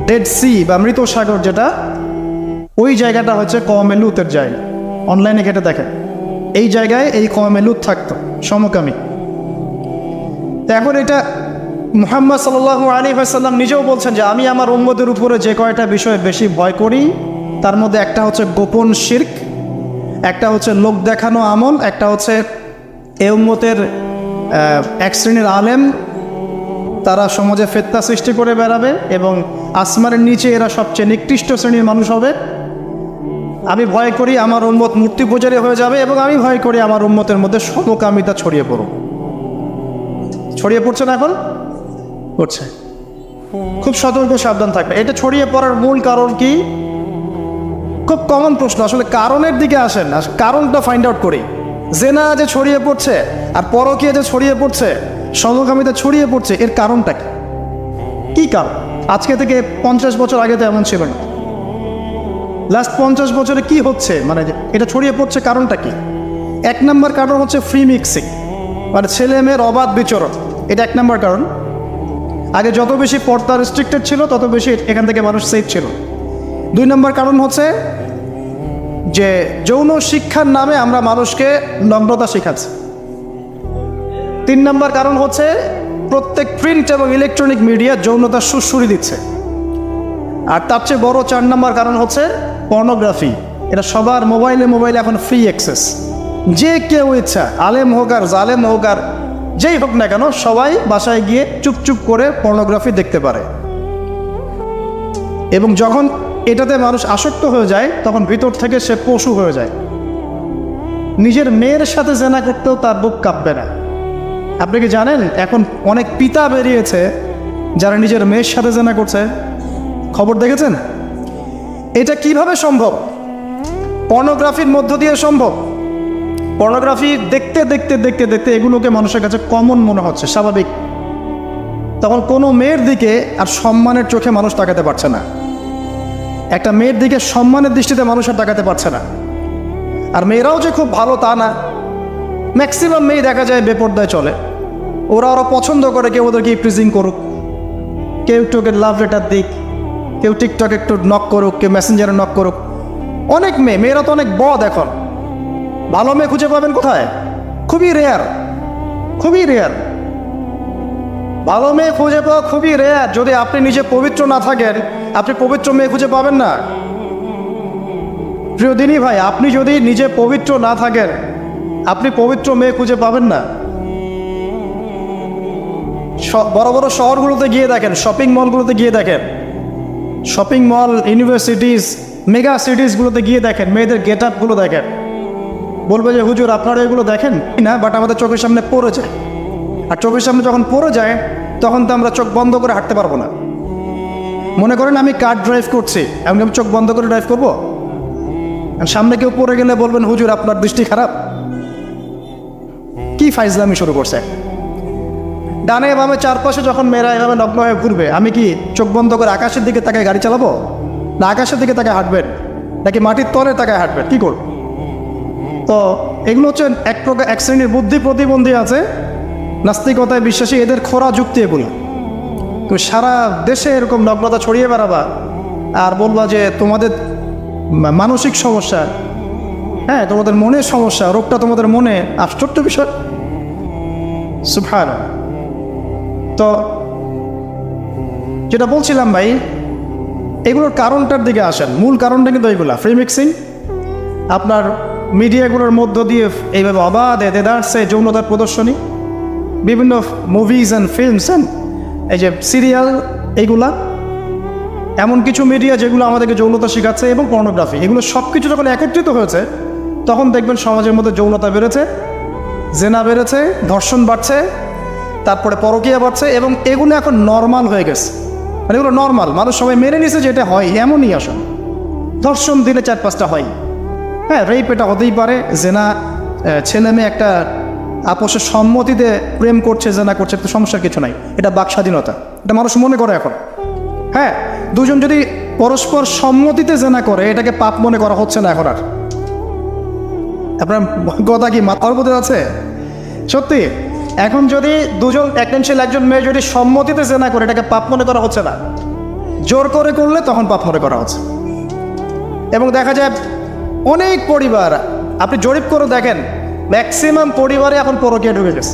ডেড সি বা মৃত সাগর যেটা, ওই জায়গাটা হচ্ছে কওমে লূতের জায়গা। অনলাইনে ঘেটে দেখেন, এই জায়গায় এই কওমে লূত থাকতো, সমকামী। এখন এটা মুহাম্মদ সাল্লাল্লাহু আলাইহি ওয়াসাল্লাম নিজেও বলছেন যে আমি আমার উম্মতের উপরে যে কয়টা বিষয়ে বেশি ভয় করি তার মধ্যে একটা হচ্ছে গোপন শিরক, একটা হচ্ছে লোক দেখানো আমল, একটা হচ্ছে এ উম্মতের এক শ্রেণীর আলেম তারা সমাজে ফিতনা সৃষ্টি করে বেড়াবে এবং আসমানের নিচে এরা সবচেয়ে নিকৃষ্ট শ্রেণীর মানুষ হবে। আমি ভয় করি আমার উম্মত মূর্তি পূজারী হয়ে যাবে, এবং আমি ভয় করি আমার উম্মতের মধ্যে সমকামিতা ছড়িয়ে পড়ছে না, এখন পড়ছে। খুব সতর্ক সাবধান থাকবে। এটা ছড়িয়ে পড়ার মূল কারণ কি? খুব কমন প্রশ্ন, আসলে কারণের দিকে আসেন, কারণটা ফাইন্ড আউট করি। জেনা যে ছড়িয়ে পড়ছে আর পরকীয়া যে ছড়িয়ে পড়ছে, সমকামিতা ছড়িয়ে পড়ছে, এর কারণটা কি? কী কারণ? আজকে থেকে 50 বছর আগে তো এমন ছিল না। লাস্ট 50 বছরে কি হচ্ছে, মানে এটা ছড়িয়ে পড়ছে, কারণটা কি? 1 নম্বর কারণ হচ্ছে ফ্রি মিক্সিং, মানে ছেলে মেয়ের অবাধ বিচরণ। এটা 1 নম্বর কারণ। আগে যত বেশি পর্দা রেস্ট্রিক্টেড ছিল তত বেশি এখান থেকে মানুষ সেফ ছিল। 2 নম্বর কারণ হচ্ছে যে যৌন শিক্ষার নামে আমরা মানুষকে নম্রতা শেখাচ্ছি। 3 নম্বর কারণ হচ্ছে প্রত্যেক প্রিন্ট এবং ইলেকট্রনিক মিডিয়া যৌনতার সুড়সুড়ি দিচ্ছে। আর তার চেয়ে বড় 4 নম্বর কারণ হচ্ছে পর্নোগ্রাফি। এটা সবার মোবাইলে এখন ফ্রি অ্যাক্সেস। যে কেউ ইচ্ছা, আলেম হোক আর জালেম হোক আর যেই হোক না কেন, সবাই বাসায় গিয়ে চুপচুপ করে পর্নোগ্রাফি দেখতে পারে। এবং যখন এটাতে মানুষ আসক্ত হয়ে যায় তখন ভিতর থেকে সে পশু হয়ে যায়। নিজের মেয়ের সাথে জেনা করতেও তার বুক কাঁপবে না। আপনি কি জানেন এখন অনেক পিতা বেরিয়েছে যারা নিজের মেয়ের সাথে জেনা করছে? খবর দেখেছেন? এটা কিভাবে সম্ভব? পর্নোগ্রাফির মধ্য দিয়ে সম্ভব। পর্নোগ্রাফি দেখতে দেখতে দেখতে দেখতে এগুলোকে মানুষের কাছে কমন মনে হচ্ছে, স্বাভাবিক। তখন কোনো মেয়ের দিকে আর সম্মানের চোখে মানুষ তাকাতে পারছে না। একটা মেয়ের দিকে সম্মানের দৃষ্টিতে মানুষ আর তাকাতে পারছে না। আর মেয়েরাও যে খুব ভালো তা না। ম্যাক্সিমাম মেয়ে দেখা যায় বেপর্দায় চলে। ওরা পছন্দ করে কেউ ওদেরকে প্রিজিং করুক, কেউ একটু ওকে লাভ লেটার দিক, কেউ টিকটক একটু নক করুক, কেউ মেসেঞ্জারে নক করুক। অনেক মেয়েরা তো অনেক বদ এখন। ভালো মেয়ে খুঁজে পাবেন কোথায়? খুবই রেয়ার, খুবই রেয়ার। ভালো মেয়ে খুঁজে পাওয়া খুবই রেয়ার। যদি আপনি নিজে পবিত্র না থাকেন, আপনি পবিত্র মেয়ে খুঁজে পাবেন না। প্রিয় দিনী ভাই, আপনি যদি নিজে পবিত্র না থাকেন, আপনি পবিত্র মেয়ে খুঁজে পাবেন না। বড় বড় শহরগুলোতে গিয়ে দেখেন, শপিং মলগুলোতে গিয়ে দেখেন, শপিং মল, ইউনিভার্সিটিস, মেগা সিটিসগুলোতে গিয়ে দেখেন, মেয়েদের গেট আপগুলো দেখেন। বলবে যে হুজুর আপনারা এগুলো দেখেন না, বাট আমাদের চোখের সামনে পড়ে যায়। আর চোখের সামনে যখন পড়ে যায় তখন তো আমরা চোখ বন্ধ করে হাঁটতে পারবো না। মনে করেন আমি কার ড্রাইভ করছি, এমন আমি চোখ বন্ধ করে ড্রাইভ করবো? সামনে কেউ পড়ে গেলে বলবেন হুজুর আপনার দৃষ্টি খারাপ। কি ফাইজলামি শুরু করছে! ডানে বামে চারপাশে যখন মেয়েরা এভাবে নগ্ন হয়ে ঘুরবে, আমি কি চোখ বন্ধ করে আকাশের দিকে তাকায় গাড়ি চালাবো? না আকাশের দিকে তাকায় হাঁটবেন, নাকি মাটির তলে তাকায় হাঁটবেন? কী করব? তো এগুলো হচ্ছে এক প্রকার এক শ্রেণীর বুদ্ধি প্রতিবন্ধী আছে, নাস্তিকতায় বিশ্বাসী, এদের খোরা যুক্তি এগুলো। তো সারা দেশে এরকম নগ্নতা ছড়িয়ে বেড়াবা আর বলবা যে তোমাদের মানসিক সমস্যা, হ্যাঁ তোমাদের মনের সমস্যা, রোগটা তোমাদের মনে। আশ্চর্য বিষয়। সুবহানাল্লাহ। তো যেটা বলছিলাম ভাই, এগুলোর কারণটার দিকে আসেন। মূল কারণটা কিন্তু এইগুলা, ফ্রি মিক্সিং। আপনার মিডিয়াগুলোর মধ্য দিয়ে এইভাবে অবাধে দেদারসে যৌনতার প্রদর্শনী, বিভিন্ন মুভিজ অ্যান্ড ফিল্মস অ্যান্ড এই যে সিরিয়াল, এইগুলা এমন কিছু মিডিয়া যেগুলো আমাদেরকে যৌনতা শেখাচ্ছে, এবং পর্নোগ্রাফি, এগুলো সব কিছু যখন একত্রিত হয়েছে তখন দেখবেন সমাজের মধ্যে যৌনতা বেড়েছে, জেনা বেড়েছে, ধর্ষণ বাড়ছে, তারপরে পরকীয়া বাড়ছে, এবং এগুলো এখন নর্মাল হয়ে গেছে। মানে এগুলো নর্মাল, মানুষ সবাই মেনে নিয়েছে যে এটা হয়, এমনই আসলে। ধর্ষণ দিনে 4-5টা হয়, হ্যাঁ রেপ এটা হতেই পারে। জেনা, ছেলে মেয়ে একটা আপোষের সম্মতিতে প্রেম করছে, জেনা করছে, তো সমস্যার কিছু নাই। এটা বাক স্বাধীনতা, এটা মানুষ মনে করে এখন। হ্যাঁ, দুজন যদি পরস্পর সম্মতিতে জেনা করে, এটাকে পাপ মনে করা হচ্ছে না এখন আর। আপনার কথা কি মাথার মধ্যে আছে? সত্যি, এখন যদি দুজন একজন মেয়ে যদি সম্মতিতে জেনা করে, এটাকে পাপ মনে করা হচ্ছে না। জোর করে করলে তখন পাপ মনে করা হচ্ছে। এবং দেখা যায় অনেক পরিবার, আপনি জরিপ করে দেখেন, ম্যাক্সিমাম পরিবারে এখন পরকীয়া ঢুকে গেছে।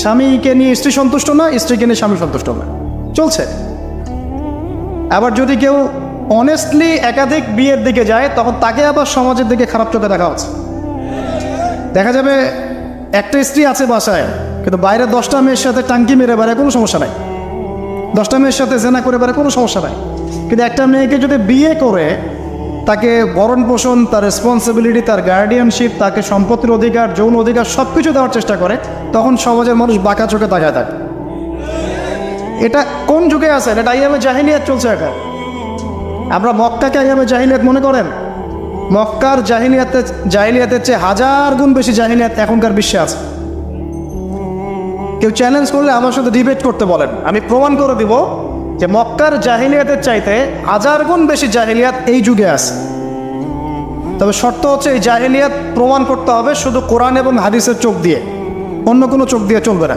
স্বামীকে নিয়ে স্ত্রী সন্তুষ্ট না, স্ত্রীকে নিয়ে স্বামী সন্তুষ্ট না, চলছে। আবার যদি কেউ অনেস্টলি একাধিক বিয়ের দিকে যায়, তখন তাকে আবার সমাজের দিকে খারাপ চোখে দেখা হচ্ছে। দেখা যাবে একটা স্ত্রী আছে বাসায়, কিন্তু বাইরে 10টা মেয়ের সাথে টাঙ্কি মেরে বেড়ায়, কোনো সমস্যা নাই। 10টা মেয়ের সাথে জেনা করে বেড়ায়, কোনো সমস্যা নাই। কিন্তু একটা মেয়েকে যদি বিয়ে করে তাকে ভরণ পোষণ, তার রেসপন্সিবিলিটি, তার গার্ডিয়ানশিপ, তাকে সম্পত্তির অধিকার, যৌন অধিকার সব কিছু দেওয়ার চেষ্টা করে, তখন সমাজের মানুষ বাঁকা চোখে তাকায় থাকে। এটা কোন যুগে আছে? এটা আইয়ামে জাহিলিয়াত চলছে এখন। আমরা মক্কাকে আইয়ামে জাহিলিয়াত মনে করেন? মক্কার জাহিলিয়াতের চেয়ে 1000 গুণ বেশি জাহিলিয়াত এখনকার বিশ্বে আছে। কেউ চ্যালেঞ্জ করলে আমার সাথে ডিবেট করতে বলেন, আমি প্রমাণ করে দিব যে মক্কার জাহিলিয়াতের চাইতে 1000 গুণ বেশি জাহিলিয়াত এই যুগে আছে। তবে শর্ত হচ্ছে এই জাহিলিয়াত প্রমাণ করতে হবে শুধু কোরআন এবং হাদিসের চোখ দিয়ে, অন্য কোনো চোখ দিয়ে চলবে না।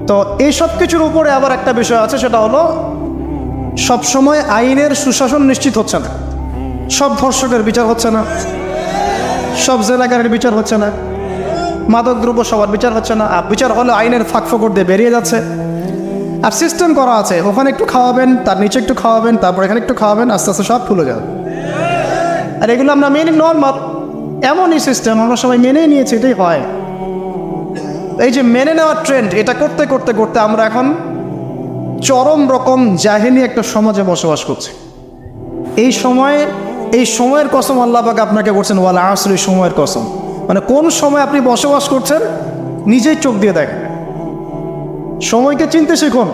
তো এই সব কিছুর উপরে আবার একটা বিষয় আছে, সেটা হলো সবসময় আইনের সুশাসন নিশ্চিত হচ্ছে না। সব ধর্ষকের বিচার হচ্ছে না, সব জেনাকারের বিচার হচ্ছে না, মাদকদ্রব্য সবার বিচার হচ্ছে না। আর বিচার হলে আইনের ফাঁকফোকর দিয়ে বেরিয়ে যাচ্ছে। আর সিস্টেম করা আছে, ওখানে একটু খাওয়াবেন, তার নিচে একটু খাওয়াবেন, তারপর এখানে একটু খাওয়াবেন, আস্তে আস্তে সব ফুলে যাবে। আর এগুলো আমরা মেনে নর্মাল, এমনই সিস্টেম আমরা সবাই মেনেই নিয়েছি, এটাই হয়। এই যে মেনে নেওয়ার ট্রেন্ড, এটা করতে করতে করতে আমরা এখন চরম রকম জাহিলি একটা সমাজে বসবাস করছি। এই সময়ের কসম আল্লাহ পাক আপনাকে করছেন, ওয়াল আসরি, সময়ের কসম। মানে কোন সময় আপনি বসবাস করছেন নিজেই চোখ দিয়ে দেখেন। সময়কে চিনতে শিখুন,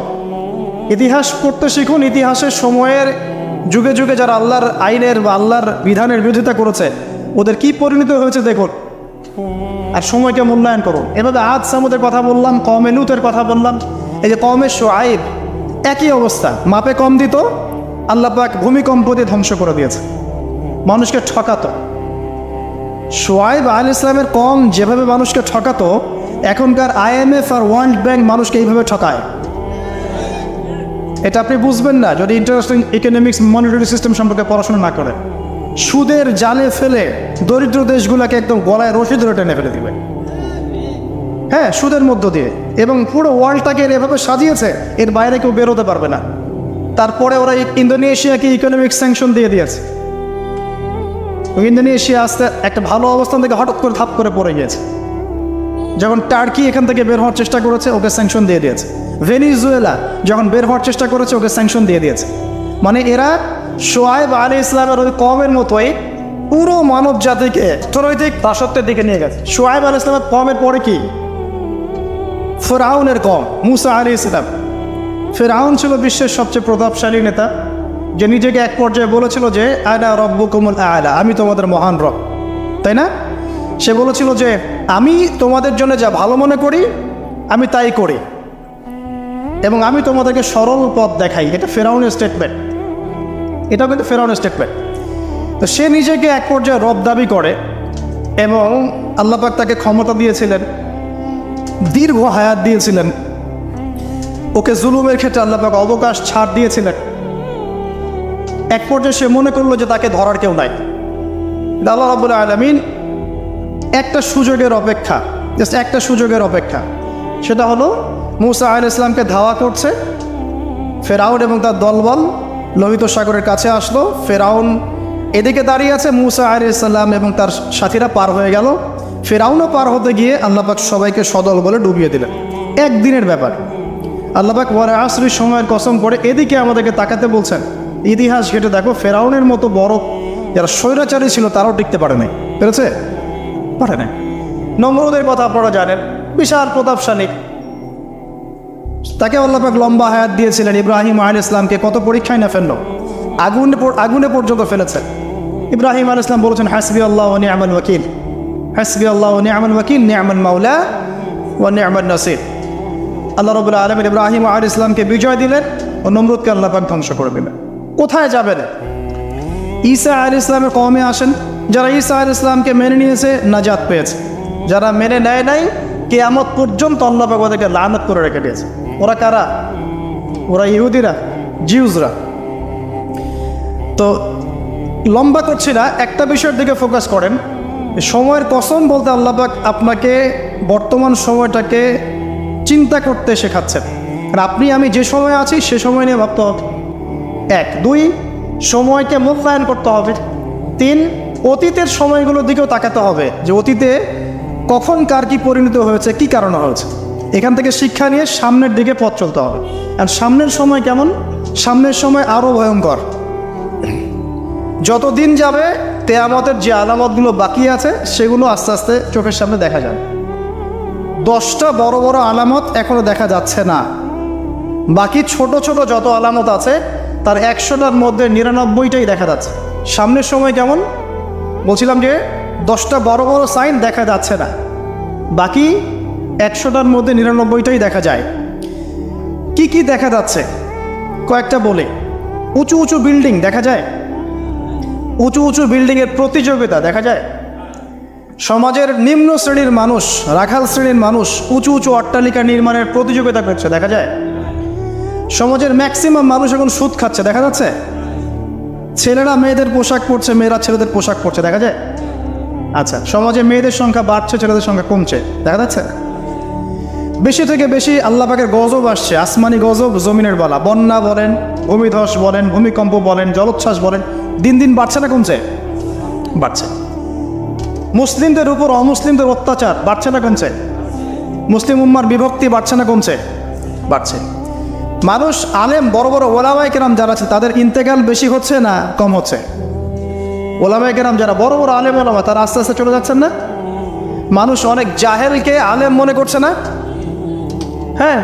ইতিহাস পড়তে শিখুন। ইতিহাসের সময়ের যুগে যুগে যারা আল্লাহর আইনের বা আল্লাহর বিধানের বিরোধিতা করেছে ওদের কি পরিণত হয়েছে দেখুন, আর সময়কে মূল্যায়ন করুন। এভাবে আদ সামুদের কথা বললাম, কওমে লূতের কথা বললাম, এই যে কওমে শুআইব একই অবস্থা, মাপে কম দিত, আল্লাহ পাক ভূমিকম্প দিয়ে ধ্বংস করে দিয়েছে, মানুষকে ঠকাতো। শুআইব আলাইহিস সালামের কওম যেভাবে মানুষকে ঠকাতো, এখনকার IMF আর ওয়ার্ল্ড ব্যাংক মানুষকে এইভাবে ঠকায়। এটা আপনি বুঝবেন না যদি ইন্টারন্যাশনাল ইকোনমিক্স মনিটারি সিস্টেম সম্পর্কে পড়াশোনা না করেন। সুদের জালে ফেলে দরিদ্র দেশগুলোকে একদম গলায় রশি ধরে টেনে ফেলে দিবে, হ্যাঁ, সুদের মধ্য দিয়ে। এবং পুরো ওয়ার্ল্ডটাকে এভাবে সাজিয়েছে, এর বাইরে কেউ বেরোতে পারবে না। তারপরে ওরা ইন্দোনেশিয়াকে ইকোনমিক স্যাংশন দিয়ে দিয়েছে। ইন্দোনেশিয়া আসতে একটা ভালো অবস্থান থেকে হঠাৎ করে ধাপ করে পড়ে গিয়েছে। যখন টার্কি এখান থেকে বের হওয়ার চেষ্টা করেছে, ওকে স্যাংশন দিয়ে দিয়েছে। ভেনিজুয়েলা যখন বের হওয়ার চেষ্টা করেছে, ওকে স্যাংশন দিয়ে দিয়েছে। মানে এরা শুআইব আলাইহিস সালামের ওই কওমের মতোই পুরো মানব জাতিকে অর্থনৈতিক দাসত্বের দিকে নিয়ে গেছে। শুআইব আলাইহিস সালামের কওমের পরে কি? ফিরআউনের কওম, মুসা আলাইহিস সালাম। ফিরআউন ছিল বিশ্বের সবচেয়ে প্রতাপশালী নেতা, যে নিজেকে এক পর্যায়ে বলেছিল যে আনা রব্বুকুমুল আ'লা, আমি তোমাদের মহান রব, তাই না? সে বলেছিল যে আমি তোমাদের জন্য যা ভালো মনে করি আমি তাই করি, এবং আমি তোমাদেরকে সরল পথ দেখাই। এটা ফিরআউনের স্টেটমেন্ট, এটাও কিন্তু ফিরআউনের স্টেটমেন্ট। তো সে নিজেকে এক পর্যায়ে রব দাবি করে, এবং আল্লাহ পাক তাকে ক্ষমতা দিয়েছিলেন, দীর্ঘ হায়াত দিয়েছিলেন, ওকে জুলুমের ক্ষেত্রে আল্লাহ পাক অবকাশ ছাড় দিয়েছিলেন। এক পর্যায়ে সে মনে করলো যে তাকে ধরার কেউ নাই। আল্লাহ রাব্বুল আলামিন একটা সুযোগের অপেক্ষা, জাস্ট একটা সুযোগের অপেক্ষা, সেটা হলো মুসা আলাইহিস সালামকে ধাওয়া করছে ফেরাউন এবং তার দলবল লোহিত সাগরের কাছে আসলো। ফেরাউন এদিকে দাঁড়িয়ে আছে, মুসা আলাইহিস সালাম এবং তার সাথীরা পার হয়ে গেল। ফেরাউনও পার হতে গিয়ে আল্লাহ পাক সবাইকে সদল বলে ডুবিয়ে দিলেন। একদিনের ব্যাপার। আল্লাহ পাক ওয়াল আসরি, সময়ের কসম করে এদিকে আমাদেরকে তাকাতে বলছেন। ইতিহাস ঘেটে দেখো, ফেরাউনের মতো বড় যারা স্বৈরাচারী ছিল তারাও টিকতে পারে নাই, পেরেছে? পারে নাই। নমরুদের কথা আপনারা জানেন, বিশাল প্রতাপশালী, তাকে আল্লাহ পাক লম্বা হায়াত দিয়েছিলেন। ইব্রাহিম আলাইহিস সালামকে কত পরীক্ষায় না ফেললো, আগুনে পর্যন্ত ফেলেছে। ইব্রাহিম আলাইহিস সালাম বলেছেন হাসবি আল্লাহ ওয়া নি'মাল ওয়াকিল, হাসবি আল্লাহ ওয়া নি'মাল ওয়াকিল, নি'মাল মাওলা ওয়া নি'মান নাসির। আল্লাহ রাব্বুল আলামিন ইব্রাহিম আলাইহিস সালামকে বিজয় দিলেন ও নমরুদকে আল্লাহ পাক ধ্বংস করে দিলেন। কোথায় যাবেন? ঈসা আলাইহিস সালামের কওমে আসেন। যারা ঈসা আলাইহিস সালামকে মেনে নিয়েছে নাজাত পেয়েছে, যারা মেনে নেয় নাই কিয়ামত পর্যন্ত আল্লাহ পাক ওদেরকে লানত করে রেখে দিয়েছে। ওরা কারা? ওরা ইহুদিরা, জিউসরা। তো লম্বা করছি না, একটা বিষয়ের দিকে ফোকাস করেন। সময়ের কসম বলতে আল্লাহ পাক আপনাকে বর্তমান সময়টাকে চিন্তা করতে শেখাচ্ছেন। আর আপনি আমি যে সময় আছি সে সময় নিয়ে ভাবতে হবে। 1, 2 সময়কে মূল্যায়ন করতে হবে। 3 অতীতের সময়গুলোর দিকেও তাকাতে হবে, যে অতীতে কখন কার কি পরিণত হয়েছে, কি কারণে হয়েছে। এখান থেকে শিক্ষা নিয়ে সামনের দিকে পথ চলতে হবে। আর সামনের সময় কেমন? সামনের সময় আরও ভয়ঙ্কর। যত দিন যাবে কিয়ামতের যে আলামতগুলো বাকি আছে সেগুলো আস্তে আস্তে চোখের সামনে দেখা যাবে। 10টা বড় বড় আলামত এখনো দেখা যাচ্ছে না, বাকি ছোট ছোট যত আলামত আছে তার 100টার মধ্যে 99টাই দেখা যাচ্ছে। সামনের সময় কেমন? বলছিলাম যে 10টা বড় বড় সাইন দেখা যাচ্ছে না, বাকি 100টার মধ্যে 99টাই দেখা যায়। কি কি দেখা যাচ্ছে কয়েকটা বলে। উঁচু উঁচু বিল্ডিং দেখা যায়, উঁচু উঁচু বিল্ডিংয়ের প্রতিযোগিতা দেখা যায়। সমাজের নিম্ন শ্রেণীর মানুষ, রাখাল শ্রেণীর মানুষ উঁচু উঁচু অট্টালিকা নির্মাণের প্রতিযোগিতা করছে দেখা যায়। সমাজের ম্যাক্সিমাম মানুষ এখন সুদ খাচ্ছে দেখা যাচ্ছে। ছেলেরা মেয়েদের পোশাক পরছে, মেয়েরা ছেলেদের পোশাক পরছে দেখা যায়। আচ্ছা, সমাজে মেয়েদের সংখ্যা বাড়ছে, ছেলেদের সংখ্যা কমছে দেখা যাচ্ছে। বেশি থেকে বেশি আল্লাহ পাকের গজব আসছে, আসমানি গজব, জমিনের বালা, বন্যা বলেন, ভূমিধস বলেন, ভূমিকম্প বলেন, জলোচ্ছ্বাস বলেন, দিন দিন বাড়ছে না কমছে? বাড়ছে। মুসলিমদের উপর অমুসলিমদের অত্যাচার বাড়ছে না কমছে? মুসলিম উম্মার বিভক্তি বাড়ছে না কমছে? বাড়ছে। মানুষ আলেম, বড় বড় ওলামায়ে কেরাম যারা আছে তাদের ইন্তেকাল বেশি হচ্ছে না কম হচ্ছে? ওলামায়ে কেরাম যারা বড় বড় আলেম ওলামা তারা আস্তে আস্তে চলে যাচ্ছেন না? মানুষ অনেক জাহেলকে আলেম মনে করছে না? হ্যাঁ,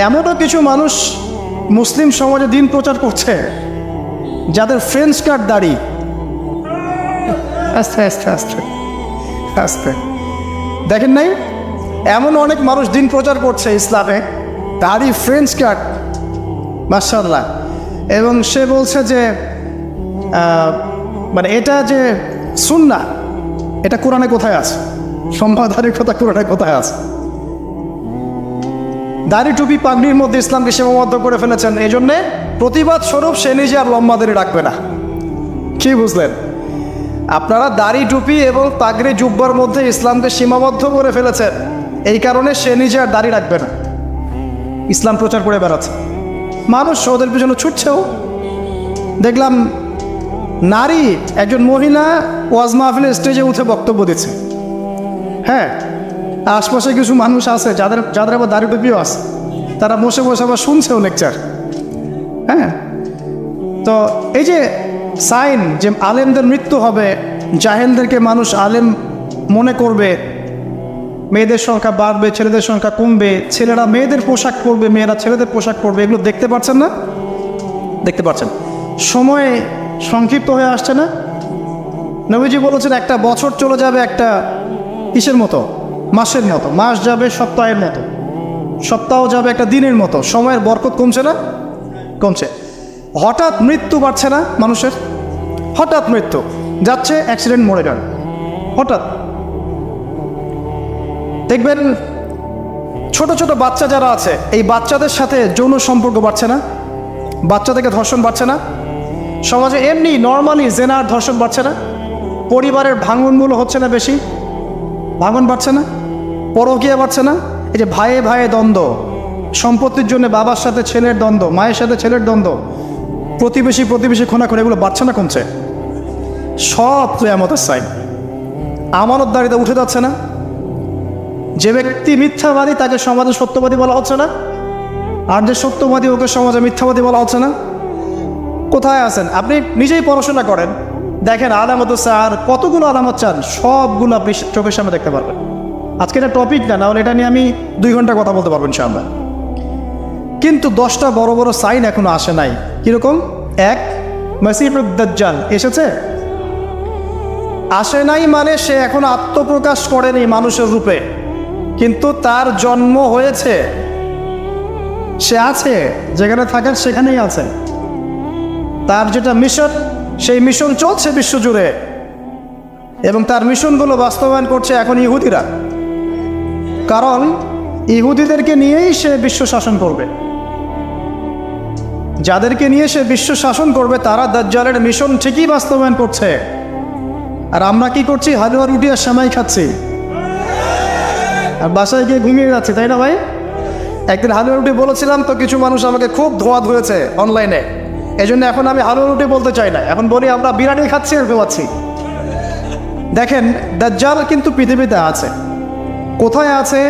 এমনও কিছু মানুষ মুসলিম সমাজে দিন প্রচার করছে যাদের ফ্রেঞ্চ কাট দাড়ি। আস্তে আস্তে আস্তে আস্তে দেখেন নাই, এমন অনেক মানুষ দিন প্রচার করছে ইসলামে, দাড়ি ফ্রেঞ্চ কাট, মাশাআল্লাহ। এবং সে বলছে যে মানে এটা যে সুন্নাহ, এটা কোরআনে কোথায় আছে? সম্মাদারির কথা কোরআনে কোথায় আছে? দাড়ি টুপি পাগড়ির মধ্যে ইসলামকে সীমাবদ্ধ করে ফেলেছেন, এই জন্যে প্রতিবাদ স্বরূপ সে নিজে আর লম্বা দাড়ি রাখবে না। কি বুঝলেন? আপনারা দাড়ি টুপি এবং পাগড়ি জুব্বার মধ্যে ইসলামকে সীমাবদ্ধ করে ফেলেছেন, এই কারণে সে নিজে আর দাড়ি রাখবে না, ইসলাম প্রচার করে বেড়াচ্ছে। মানুষ ওদের পিছনে ছুটছেও। দেখলাম নারী একজন মহিলা ওয়াজ মাহফিলের স্টেজে উঠে বক্তব্য দিচ্ছে। হ্যাঁ, আশপাশে কিছু মানুষ আছে যাদের আবার দাড়ি টুপিও আছে, তারা বসে বসে আবার শুনছেও লেকচার। হ্যাঁ, তো এই যে সাইন যে আলেমদের মৃত্যু হবে, জাহেলদেরকে মানুষ আলেম মনে করবে, মেয়েদের সংখ্যা বাড়বে, ছেলেদের সংখ্যা কমবে, ছেলেরা মেয়েদের পোশাক পরবে, মেয়েরা ছেলেদের পোশাক পরবে, এগুলো দেখতে পাচ্ছেন না? দেখতে পাচ্ছেন। সময় সংক্ষিপ্ত হয়ে আসছে না? নবীজি বলেছেন একটা বছর চলে যাবে একটা কিসের মতো? মাসের মতো। মাস যাবে সপ্তাহের মতো, সপ্তাহ যাবে একটা দিনের মতো। সময়ের বরকত কমছে না? কমছে। হঠাৎ মৃত্যু বাড়ছে না মানুষের? হঠাৎ মৃত্যু যাচ্ছে, অ্যাক্সিডেন্ট, মরে যান হঠাৎ। দেখবেন ছোট ছোট বাচ্চা যারা আছে, এই বাচ্চাদের সাথে যৌন সম্পর্ক বাড়ছে না? বাচ্চা থেকে ধর্ষণ বাড়ছে না? সমাজে এমনি নর্মালি জেনার ধর্ষণ বাড়ছে না? পরিবারের ভাঙনগুলো হচ্ছে না বেশি? ভাঙন বাড়ছে না? পরকীয়া বাড়ছে না? এই যে ভাইয়ে ভাইয়ে দ্বন্দ্ব, সম্পত্তির জন্য বাবার সাথে ছেলের দ্বন্দ্ব, মায়ের সাথে ছেলের দ্বন্দ্ব, প্রতিবেশী খোনাখুনি, এগুলো বাড়ছে না কমছে? সব কিয়ামতের সাইন। আমানতদারিতা উঠে যাচ্ছে না? যে ব্যক্তি মিথ্যাবাদী তাকে সমাজে সত্যবাদী বলা হচ্ছে না? আর যে সত্যবাদী ওকে সমাজে মিথ্যাবাদী বলা হচ্ছে না? কোথায় আছেন? আপনি নিজেই পড়াশোনা করেন, দেখেন আলামত স্যার কতগুলো আলামত চান, সবগুলো আপনি চোখের সামনে দেখতে পারবেন। আজকে এটা টপিক না হলে এটা নিয়ে আমি 2 ঘন্টা কথা বলতে পারবেন ইনশাআল্লাহ। কিন্তু 10টা বড় বড় সাইন এখনো আসে নাই। কিরকম? 1, মাসিহুদ দাজ্জাল এসেছে? আসে নাই মানে সে এখন আত্মপ্রকাশ করেনি মানুষের রূপে, কিন্তু তার জন্ম হয়েছে, সে আছে, যেখানে থাকেন সেখানেই আছে। তার যেটা মিশন, সেই মিশন চলছে বিশ্বজুড়ে, এবং তার মিশনগুলো বাস্তবায়ন করছে এখন ইহুদিরা। কারণ ইহুদিদেরকে নিয়েই সে বিশ্ব শাসন করবে। যাদেরকে নিয়ে সে বিশ্ব শাসন করবে তারা দাজ্জালের মিশন ঠিকই বাস্তবায়ন করছে। আর আমরা কি করছি? হালুয়া রুটি আর সেমাই খাচ্ছি, আর বাসায় গিয়ে ঘুমিয়ে যাচ্ছি, তাই না ভাই? একদিন হালুয়া রুটি বলেছিলাম তো কিছু মানুষ আমাকে খুব ধোয়া ধুয়েছে অনলাইনে, এই জন্য এখন আমি হালুয়া রুটি বলতে চাই না, এখন বলি আমরা বিরিয়ানি খাচ্ছি আর ঘুমাচ্ছি। দেখেন দাজ্জাল কিন্তু পৃথিবীতে আছে। কোথায় আছে?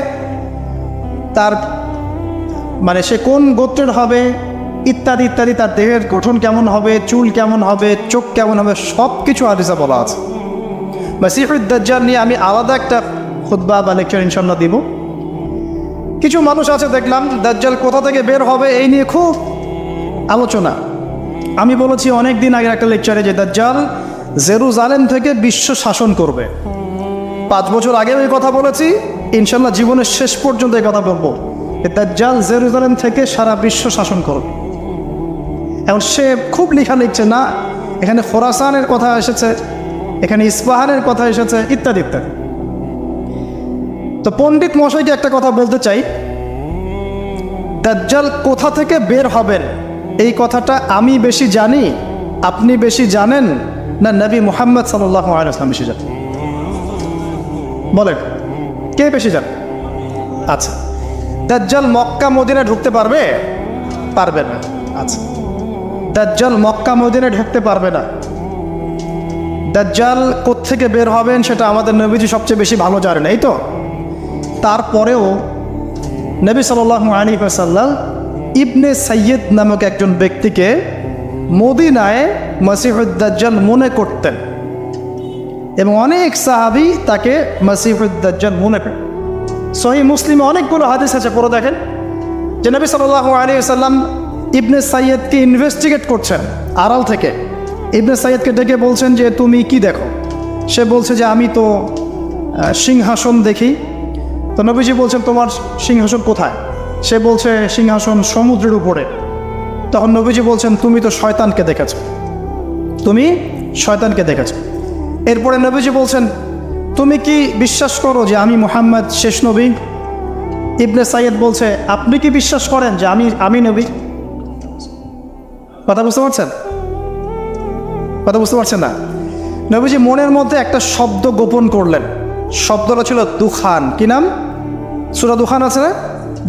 তার মানে সে কোন গোত্রের হবে ইত্যাদি ইত্যাদি, তার দেহের গঠন কেমন হবে, চুল কেমন হবে, চোখ কেমন হবে, সব কিছু হাদিসে বলা আছে। মাসিহুদ দাজ্জাল নিয়ে আমি আলাদা একটা খুতবা বা লেকচার ইনশাআল্লাহ দিব। কিছু মানুষ আছে দেখলাম দাজ্জাল কোথা থেকে বের হবে এই নিয়ে খুব আলোচনা, আমি বলেছি অনেক দিন আগের একটা লেকচারে যে দাজ্জাল জেরুজালেম থেকে বিশ্ব শাসন করবে। 5 বছর আগেও এই কথা বলেছি, ইনশাল্লাহ জীবনের শেষ পর্যন্ত এই কথা বলবো। দাজ্জাল জেরুজালেম থেকে সারা বিশ্ব শাসন করবে। এখন সে খুব লেখা লিখছে না, এখানে খোরাসানের কথা এসেছে, এখানে ইস্পাহানের কথা এসেছে, ইত্যাদি ইত্যাদি। তো পণ্ডিত মশাইকে একটা কথা বলতে চাই, দাজ্জাল কোথা থেকে বের হবেন এই কথাটা আমি বেশি জানি, আপনি বেশি জানেন, না নবী মুহাম্মদ সাল্লাল্লাহু আলাইহি ওয়াসাল্লাম বেশি জানেন? বলেন কে বেশি জানে? আচ্ছা, দাজ্জাল মক্কা মদিনায় ঢুকতে পারবে? পারবে না। আচ্ছা, দাজ্জাল মক্কা মদিনায় ঢুকতে পারবে না। দাজ্জাল কোত্থেকে বের হবেন সেটা আমাদের নবীজি সবচেয়ে বেশি ভালো জানেন, এই তো। তারপরেও নবী সাল্লাল্লাহু আলাইহি ওয়াসাল্লাম ইবনে সাইয়্যিদ নামক একজন ব্যক্তিকে মদিনায় মসিহুদ দাজ্জাল মনে করতেন এবং অনেক সাহাবী তাকে মসিহুদ দাজ্জাল মনে করেন। সহিহ মুসলিমে অনেকগুলো হাদিস আছে, পড়ে দেখেন যে নবী সাল্লাল্লাহু আলাইহি ওয়াসাল্লাম ইবনে সাইয়্যিদকে ইনভেস্টিগেট করছেন আড়াল থেকে। ইবনে সাইয়্যিদকে ডেকে বলছেন যে তুমি কি দেখো? সে বলছে যে আমি তো সিংহাসন দেখি। তো নবীজি বলছেন তোমার সিংহাসন কোথায়? সে বলছে সিংহাসন সমুদ্রের উপরে। তখন নবীজি বলছেন তুমি তো শয়তানকে দেখেছো, তুমি শয়তানকে দেখেছো। এরপরে নবীজি বলছেন তুমি কি বিশ্বাস করো যে আমি মুহাম্মদ শেষ নবী? ইবনে সাইয়্যিদ বলছে আপনি কি বিশ্বাস করেন যে আমি নবী? কথা বুঝতে পারছেন? কথা বুঝতে পারছেন না? নবীজি মনের মধ্যে একটা শব্দ গোপন করলেন। শব্দটা ছিল দুখান। কি নাম? সূরা দুখান আছে না?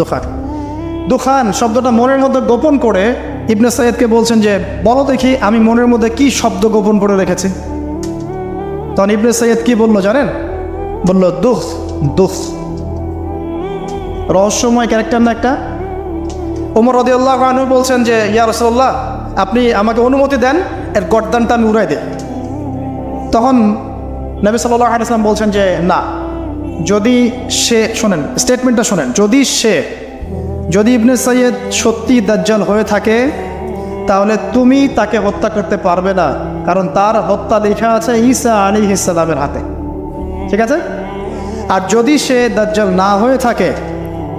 দুখান। দুখান শব্দটা মনের মধ্যে গোপন করে ইবনে সাইয়্যিদকে বলছেন যে বলো দেখি আমি মনের মধ্যে কি শব্দ গোপন করে রেখেছি। তখন ইবনে সাইয়্যিদ কি বললো জানেন? বলল দুখ। দুখ রহস্যময় ক্যারেক্টার না একটা? ওমর রাদিয়াল্লাহু আনহু বলছেন যে ইয়া রাসূলুল্লাহ আপনি আমাকে অনুমতি দেন, এর গর্দানটা আমি উড়াই দিই। তখন নবী সাল্লাল্লাহু আলাইহি ওয়াসাল্লাম বলছেন যে না, যদি সে, শোনেন স্টেটমেন্টটা শোনেন, যদি ইবনে সাইয়্যিদ সত্যি দাজ্জাল হয়ে থাকে তাহলে তুমি তাকে হত্যা করতে পারবে না, কারণ তার হত্যা লেখা আছে ঈসা আলাইহিস সালামের হাতে। ঠিক আছে? আর যদি সে দাজ্জাল না হয়ে থাকে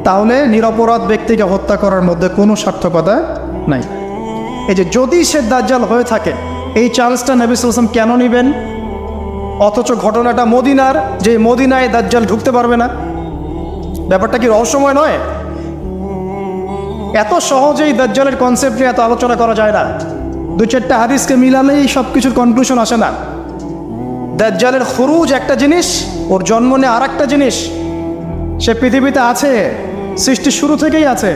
তাহলে নিরপরাধ ব্যক্তিকে হত্যা করার মধ্যে কোনো সার্থকতা নাই। এই যে যদি সে দাজ্জাল হয়ে থাকে, এই চান্সটা নবী সাল্লাল্লাহু আলাইহি ওয়াসাল্লাম কেন নেবেন? অথচ ঘটনাটা মদিনার, যে মদিনায় দাজ্জাল ঢুকতে পারবে না। ব্যাপারটা কি রহস্যময় নয়? এত সহজেই দাজ্জালের কনসেপ্ট নিয়ে এত আলোচনা করা যায় না। 2-4টা হাদিসকে মিলালেই সব কিছুর কনক্লুশন আসে না। দাজ্জালের খুরুজ একটা জিনিস, ওর জন্ম নিয়ে আর একটা জিনিস। সে পৃথিবীতে আছে, সৃষ্টির শুরু থেকেই আছে।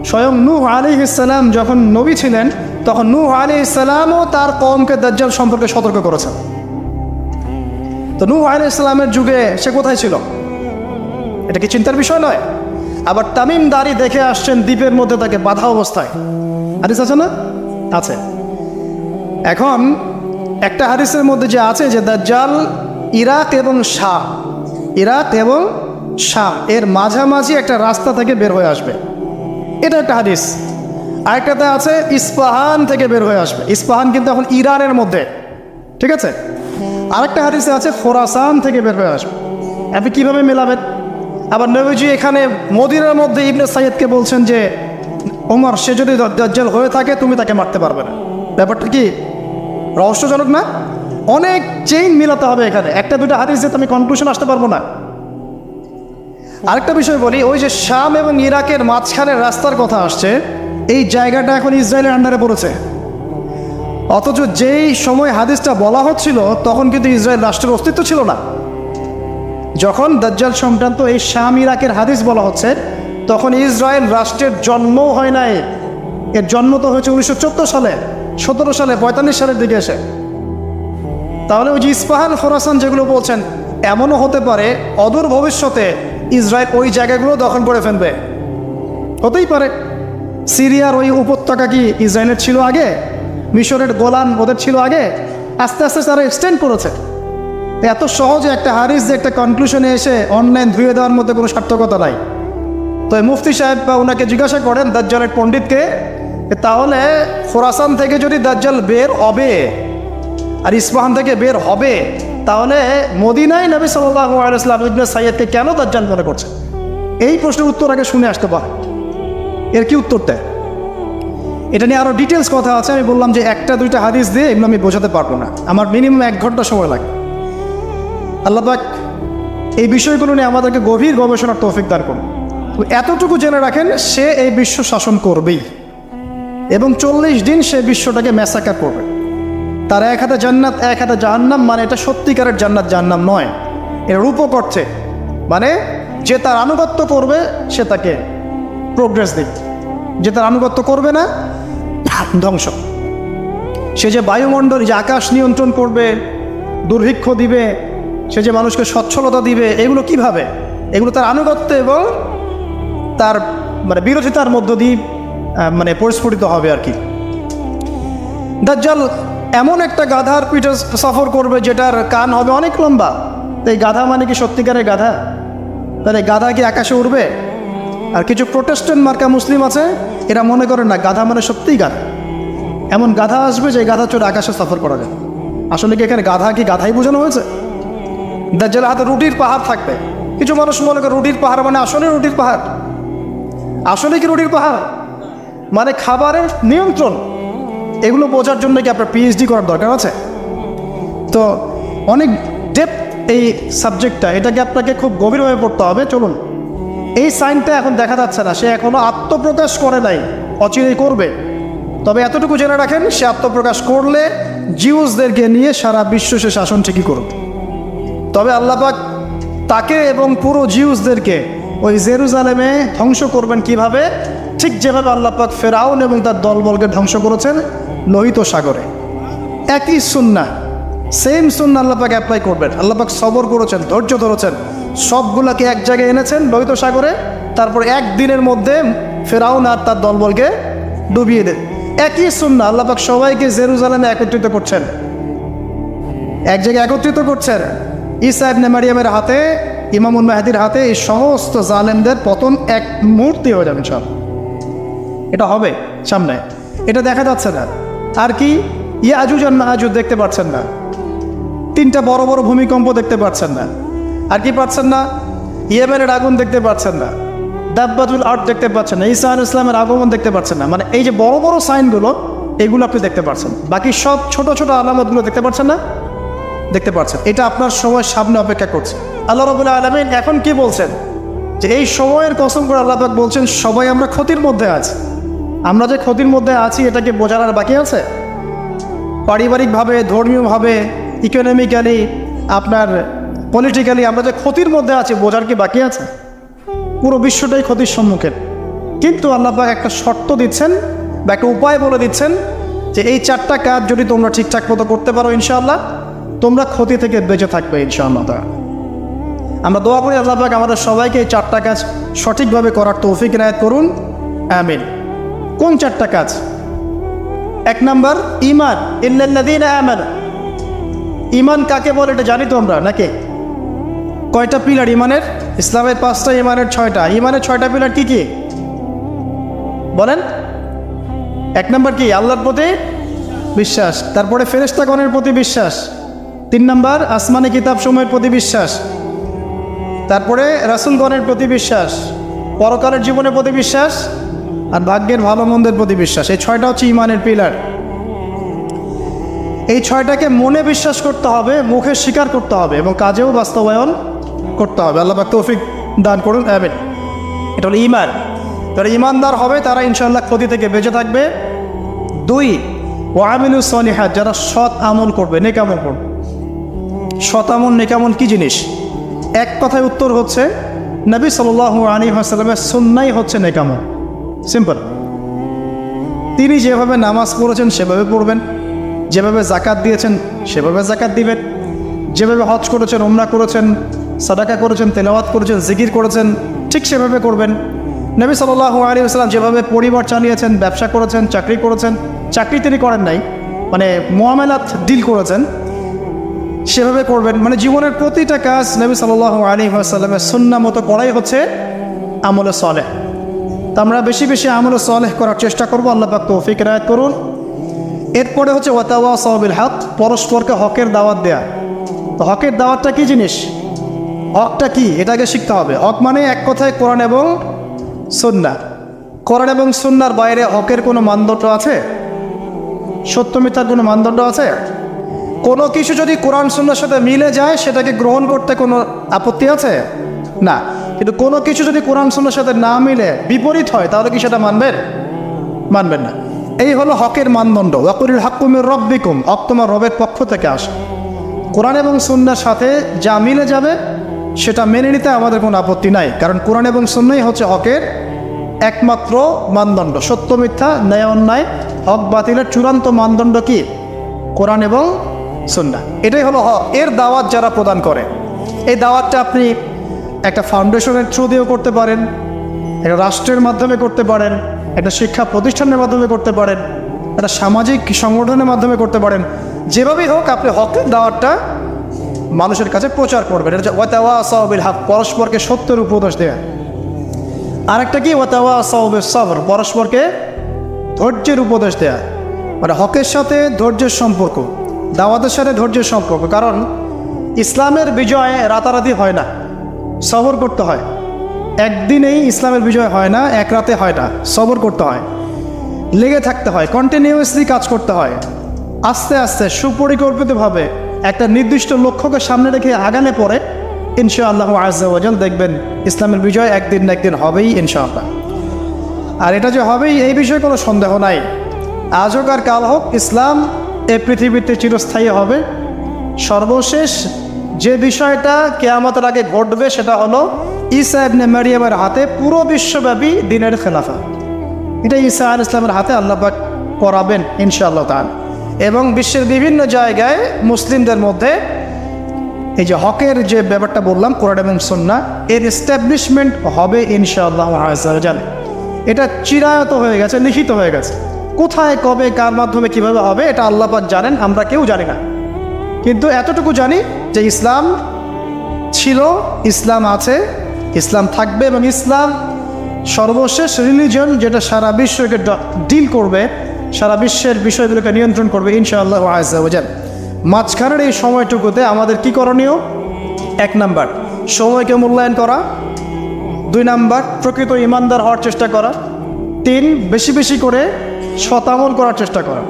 স্বয়ং নূহ আলাইহিস সালাম যখন নবী ছিলেন তখন নূহ আলাইহিস সালামও তার কওমকে দাজ্জাল সম্পর্কে সতর্ক করেছেন। তো নূহ আলাইহিস সালামের যুগে সে কোথায় ছিল? এটা কি চিন্তার বিষয় নয়? আবার তামিম দাড়ি দেখে আসছেন দ্বীপের মধ্যে তাকে বাধা অবস্থায়। হাদিস আছে না? আছে। এখন একটা হাদিসের মধ্যে যে আছে যে দাজ্জাল ইরাক এবং শাম এর মাঝামাঝি একটা রাস্তা থেকে বের হয়ে আসবে, এটা একটা হাদিস। আরেকটাতে আছে ইস্পাহান থেকে বের হয়ে আসবে। ইস্পাহান কিন্তু এখন ইরানের মধ্যে, ঠিক আছে? আরেকটা হাদিসে আছে খোরাসান থেকে বের হয়ে আসবে। আপনি কীভাবে মেলাবেন? আবার নবীজি এখানে মদিনার মধ্যে ইবনে সাইয়্যিদকে বলছেন যে ওমর সে যদি দাজ্জাল হয়ে থাকে তুমি তাকে মারতে পারবে না। ব্যাপারটা কি রহস্যজনক না? অনেক চেইন মিলাতে হবে এখানে, একটা দুটো হাদিস দিয়ে আমি কনক্লুশন আসতে পারবো না। আরেকটা বিষয় বলি, ওই যে শাম এবং ইরাকের মাঝখানের রাস্তার কথা আসছে, এই জায়গাটা এখন ইসরায়েলের আন্ডারে পড়েছে। অথচ যেই সময় হাদিসটা বলা হচ্ছিল তখন কিন্তু ইসরায়েল রাষ্ট্রের অস্তিত্ব ছিল না। যখন দাজ্জাল সংক্রান্ত এই শাম ইরাকের হাদিস বলা হচ্ছে তখন ইসরায়েল রাষ্ট্রের জন্মও হয় নাই। এর জন্ম তো হয়েছে 1914 সালে, 17 সালে, 45 সালের দিকে এসে। তাহলে ওই যে ইস্পাহান খোরাসান যেগুলো বলছেন, এমনও হতে পারে অদূর ভবিষ্যতে ইসরায়েল ওই জায়গাগুলো দখল করে ফেলবে, হতেই পারে। সিরিয়ার ওই উপত্যকা কি ইসরায়েলের ছিল আগে? মিশরের গোলান ওদের ছিল আগে? আস্তে আস্তে তারা এক্সটেন্ড করেছে। এত সহজে একটা হাদিস যে একটা কনক্লুশনে এসে অনলাইন ধুয়ে দেওয়ার মধ্যে কোনো সার্থকতা নাই। তো মুফতি সাহেব বা ওনাকে জিজ্ঞাসা করেন দাজ্জালের পণ্ডিতকে তাহলে খোরাসান থেকে যদি দাজ্জাল বের হবে আর ইস্পাহান থেকে বের হবে, তাহলে মদিনায় নবী সাল্লাল্লাহু আলাইহি ওয়াসাল্লাম ইবনে সাইয়্যিদকে কেন দাজ্জাল মনে করছে? এই প্রশ্নের উত্তর আগে শুনে আসতে পারে। এর কি উত্তর দেয়? এটা নিয়ে আরও ডিটেলস কথা আছে। আমি বললাম যে একটা দুইটা হাদিস দিয়ে এগুলো আমি বোঝাতে পারবো না, আমার মিনিমাম 1 ঘন্টা সময় লাগে। আল্লাহ পাক এই বিষয়গুলো নিয়ে আমাদেরকে গভীর গবেষণার তৌফিক দান করুন। এতটুকু জেনে রাখেন, সে এই বিশ্ব শাসন করবেই এবং 40 দিন সে বিশ্বটাকে ম্যাসাকার করবে। তার এক হাতে জান্নাত, এক হাতে জাহান্নাম, মানে এটা সত্যিকারের জান্নাত জাহান্নাম নয়, এর রূপক অর্থে, মানে যে তার আনুগত্য করবে সে তাকে প্রোগ্রেস দিবে, যে তার আনুগত্য করবে না ধ্বংস। সে যে বায়ুমণ্ডল, যে আকাশ নিয়ন্ত্রণ করবে, দুর্ভিক্ষ দিবে, সে যে মানুষকে সচ্ছলতা দিবে, এগুলো কিভাবে? এগুলো তার আনুগত্য এবং তার মানে বিরোধিতার মধ্য দিয়ে মানে পরিস্ফুটিত হবে আর কি। দাজ্জাল এমন একটা গাধার পিঠে সফর করবে যেটার কান হবে অনেক লম্বা। এই গাধা মানে কি সত্যিকারের গাধা? তাহলে গাধা কি আকাশে উড়বে? আর কিছু প্রোটেস্ট্যান্ট মার্কা মুসলিম আছে, এরা মনে করে না গাধা মানে সত্যিই গাধা। এমন গাধা আসবে যে গাধা চড়ে আকাশে সফর করা যায়। আসলে কি এখানে গাধা কি গাধাই বোঝানো হয়েছে? দাজ্জালের হাতে রুটির পাহাড় থাকবে। কিছু মানুষ মনে করে রুটির পাহাড় মানে আসলে রুটির পাহাড়। আসলে কি রুটির পাহাড় মানে খাবারের নিয়ন্ত্রণ? এগুলো বোঝার জন্য কি আপনার পিএইচডি করার দরকার আছে? তো অনেক ডেপথ এই সাবজেক্টটা, এটাকে আপনাকে খুব গভীরভাবে পড়তে হবে। চলুন, এই সাইনটা এখন দেখা যাচ্ছে না, সে এখনও আত্মপ্রকাশ করে নাই, অচিরেই করবে। তবে এতটুকু জেনে রাখেন, সে আত্মপ্রকাশ করলে জিউসদেরকে নিয়ে সারা বিশ্ব সে শাসন ঠিকই করবে। তবে আল্লাহ পাক তাকে এবং পুরো জিউসদেরকে ওই জেরুজালেমে ধ্বংস করবেন কিভাবে? ঠিক যেভাবে আল্লাহ পাক ফেরাউন এবং তার দলবলকে ধ্বংস করেছেন লোহিত সাগরে। একই সুন্নাহ, সেম সুন্নাহ আল্লাহ পাক অ্যাপ্লাই করবেন। আল্লাহ পাক সবর করেছেন, ধৈর্য ধরেছেন, সবগুলাকে এক জায়গায় এনেছেন লোহিত সাগরে, তারপর একদিনের মধ্যে ফেরাউন আর তার দলবলকে ডুবিয়ে দেন। একই সুন্নাহ আল্লাহ পাক সবাইকে জেরুজালেমে একত্রিত করছেন, এক জায়গায় একত্রিত করছেন। ঈসা ইবনে মারিয়ামের হাতে, ইমামুল মাহদির হাতে এই সমস্ত জালেমদের পতন এক মুহূর্তে হয়ে যাবে সব। এটা হবে সামনে, এটা দেখা যাচ্ছে না। আর কি ইয়াজুজ আর মাহাজুজ দেখতে পাচ্ছেন না, 3টা বড় বড় ভূমিকম্প দেখতে পাচ্ছেন না। আর কি পাচ্ছেন না? ইয়েমেনের আগুন দেখতে পাচ্ছেন না, দাব্বাতুল আর্থ দেখতে পাচ্ছেন না, ঈসা আলাইহিস সালামের আগমন দেখতে পাচ্ছেন না। মানে এই যে বড় বড় সাইনগুলো, এগুলো আপনি দেখতে পাচ্ছেন, বাকি সব ছোট ছোট আলামতগুলো দেখতে পাচ্ছেন না? দেখতে পাচ্ছেন। এটা আপনার সময় সামনে অপেক্ষা করছে। আল্লাহ রাব্বুল আলামিন এখন কি বলছেন? যে এই সময়ের কসম করে আল্লাহ পাক বলছেন, সবাই আমরা ক্ষতির মধ্যে আছি। আমরা যে ক্ষতির মধ্যে আছি এটাকে বোঝার আর বাকি আছে? পারিবারিকভাবে, ধর্মীয়ভাবে, ইকোনমিক্যালি, আপনার পলিটিক্যালি আমরা যে ক্ষতির মধ্যে আছি বোঝার কি বাকি আছে? পুরো বিশ্বটাই ক্ষতির সম্মুখীন। কিন্তু আল্লাহ পাক একটা শর্ত দিচ্ছেন বা একটা উপায় বলে দিচ্ছেন যে এই 4টা কাজ যদি তোমরা ঠিকঠাক মতো করতে পারো, ইনশাআল্লাহ তোমরা ক্ষতি থেকে বেঁচে থাকবে ইনশাআল্লাহ। আমরা দোয়া করি আল্লাহ পাক আমাদের সবাইকে এই 4টা কাজ সঠিকভাবে করার তৌফিক ইনায়েত করুন, আমিন। কোন 4টা কাজ? 1 নাম্বার, ঈমান। ইন্নাল্লাযীনা আমানু। ঈমান কাকে বলে এটা জানি তো আমরা, নাকি? কয়টা পিলার ঈমানের? ইসলামের 5টা, ঈমানের 6টা। ঈমানের 6টা পিলার কি কি বলেন? 1 নাম্বার কি? আল্লাহর প্রতি বিশ্বাস। তারপরে ফেরেশতাগণের প্রতি বিশ্বাস। 3 নাম্বার আসমানি কিতাবসমূহের প্রতি বিশ্বাস। তারপরে রাসূলগণের প্রতি বিশ্বাস, পরকালের জীবনের প্রতি বিশ্বাস, আর ভাগ্যের ভালো মন্দের প্রতি বিশ্বাস। এই 6টা হচ্ছে ঈমানের পিলার। এই 6টাকে মনে বিশ্বাস করতে হবে, মুখে স্বীকার করতে হবে এবং কাজেও বাস্তবায়ন করতে হবে। আল্লাহ পাক তৌফিক দান করুন, আমিন। এটা হলো ঈমান। যারা ঈমানদার হবে তারা ইনশাআল্লাহ ক্ষতি থেকে বেঁচে থাকবে। 2, ওয়া আমিলুস সলিহাত, যারা সৎ আমল করবে, নেক আমল করবে। সৎ আমল, নেক আমল কি জিনিস? এক কথায় উত্তর হচ্ছে নবী সাল্লাল্লাহু আলাইহি ওয়াসাল্লামের সুন্নাহই হচ্ছে নেক আমল। সিম্পল। তিনি যেভাবে নামাজ পড়েছেন সেভাবে পড়বেন, যেভাবে জাকাত দিয়েছেন সেভাবে জাকাত দিবেন, যেভাবে হজ করেছেন, উমরা করেছেন, সাদাকা করেছেন, তেলাওয়াত করেছেন, জিকির করেছেন, ঠিক সেভাবে করবেন। নবী সাল্লাল্লাহু আলাইহি ওয়াসাল্লাম যেভাবে পরিবার চালিয়েছেন, ব্যবসা করেছেন, চাকরি করেছেন, চাকরি তিনি করেন নাই, মানে মুআমালাত ডিল করেছেন, সেভাবে করবেন। মানে জীবনের প্রতিটা কাজ নবী সাল্লাল্লাহু আলাইহি ওয়াসাল্লামের সুন্নাহ মতো করাই হচ্ছে আমলে সালেহ। তো আমরা বেশি বেশি আমল সালেহ করার চেষ্টা করবো। আল্লাহ পাক তৌফিক ইনায়াত করুন। এরপরে হচ্ছে ওয়াতাওয়াসাউ বিল হক, পরস্পরকে হকের দাওয়াত দেয়া। তো হকের দাওয়াতটা কী জিনিস, হকটা কি এটাকে শিখতে হবে। হক মানে এক কথায় কোরআন এবং সুন্নাহ। কোরআন এবং সুন্নাহর বাইরে হকের কোনো মানদণ্ড আছে? সত্য মিথ্যার কোনো মানদণ্ড আছে? কোনো কিছু যদি কোরআন সুন্নাহর সাথে মিলে যায় সেটাকে গ্রহণ করতে কোনো আপত্তি আছে? না। কিন্তু কোনো কিছু যদি কোরআন সুন্নাহর সাথে না মিলে বিপরীত হয় তাহলে কি সেটা মানবেন? মানবেন না। এই হলো হকের মানদণ্ড। ওয়াকুলিল হাক্কু মির রাব্বিকুম, হক তোমার রবের পক্ষ থেকে আসে। কোরআন এবং সুন্নাহর সাথে যা মিলে যাবে সেটা মেনে নিতে আমাদের কোনো আপত্তি নাই, কারণ কোরআন এবং সুন্নাহই হচ্ছে হকের একমাত্র মানদণ্ড। সত্য মিথ্যা, ন্যায় অন্যায়, হক বাতিলের চূড়ান্ত মানদণ্ড কি? কোরআন এবং সুন্নাহ। এটাই হলো হক। এর দাওয়াত যারা প্রদান করে, এই দাওয়াতটা আপনি একটা ফাউন্ডেশনের থ্রু দিয়েও করতে পারেন, একটা রাষ্ট্রের মাধ্যমে করতে পারেন, একটা শিক্ষা প্রতিষ্ঠানের মাধ্যমে করতে পারেন, একটা সামাজিক সংগঠনের মাধ্যমে করতে পারেন। যেভাবেই হোক আপনি হকের দাওয়াতটা মানুষের কাছে প্রচার করবেন। এটা হচ্ছে ওয়াতাওয়াসাউ বিল হক, পরস্পরকে সত্যের উপদেশ দেয়া। আরেকটা কি? ওয়াতাওয়াসাউ বিস সবর, পরস্পরকে ধৈর্যের উপদেশ দেয়া। মানে হকের সাথে ধৈর্যের সম্পর্ক, দাওয়াতের সাথে ধৈর্যের সম্পর্ক। কারণ ইসলামের বিজয় রাতারাতি হয় না, সবর করতে হয়। একদিনেই ইসলামের বিজয় হয় না, এক রাতে হয় না। সবর করতে হয়, লেগে থাকতে হয়, কন্টিনিউয়াসলি কাজ করতে হয়। আস্তে আস্তে সুপরিকল্পিতভাবে একটা নির্দিষ্ট লক্ষ্যকে সামনে রেখে আগালে পরে ইনশাআল্লাহ আজ্জা ওয়া জাল দেখবেন ইসলামের বিজয় একদিন না একদিন হবেই ইনশাআল্লাহ। আর এটা যে হবেই এই বিষয়ে কোনো সন্দেহ নাই। আজ হোক আর কাল হোক ইসলাম এই পৃথিবীতে চিরস্থায়ী হবে। সর্বশেষ যে বিষয়টা কিয়ামতের আগে ঘটবে সেটা হলো ঈসা ইবনে মারিয়ামের হাতে পুরো বিশ্বব্যাপী দ্বীনের খেলাফা। এটা ঈসা আলাইহিস সালামের হাতে আল্লাহ পাক করাবেন ইনশাআল্লাহ তাআলা। এবং বিশ্বের বিভিন্ন জায়গায় মুসলিমদের মধ্যে এই যে হকের যে ব্যাপারটা বললাম কোরআন এবং সুন্নাহ, এর এস্টাবলিশমেন্ট হবে ইনশাআল্লাহ আজ্জা ওয়া জাল। এটা চিরায়ত হয়ে গেছে, লিখিত হয়ে গেছে। কোথায়, কবে, কার মাধ্যমে, কিভাবে হবে এটা আল্লাহ পাক জানেন, আমরা কেউ জানি না। কিন্তু এতটুকু জানি যে ইসলাম ছিল, ইসলাম আছে, ইসলাম থাকবে, এবং ইসলাম সর্বশেষ রিলিজন যেটা সারা বিশ্বকে ডিল করবে, সারা বিশ্বের বিষয়গুলোকে নিয়ন্ত্রণ করবে ইনশাআল্লাহ আজ্জা ওয়া জাল। মাঝখানের এই সময়টুকুতে আমাদের কি করণীয়? 1 নাম্বার সময়কে মূল্যায়ন করা, 2 নাম্বার প্রকৃত ইমানদার হওয়ার চেষ্টা করা, 3 বেশি বেশি করে শতামল করার চেষ্টা করা,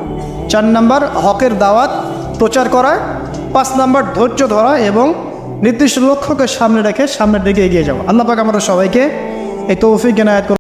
4 নাম্বার হকের দাওয়াত প্রচার করা, 5 নাম্বার ধৈর্য ধরা এবং নির্দিষ্ট লক্ষ্যকে সামনে রেখে সামনের দিকে এগিয়ে যাওয়া। আল্লাহ পাক আমাদের সবাইকে এই তৌফিক ইনায়াত করুন।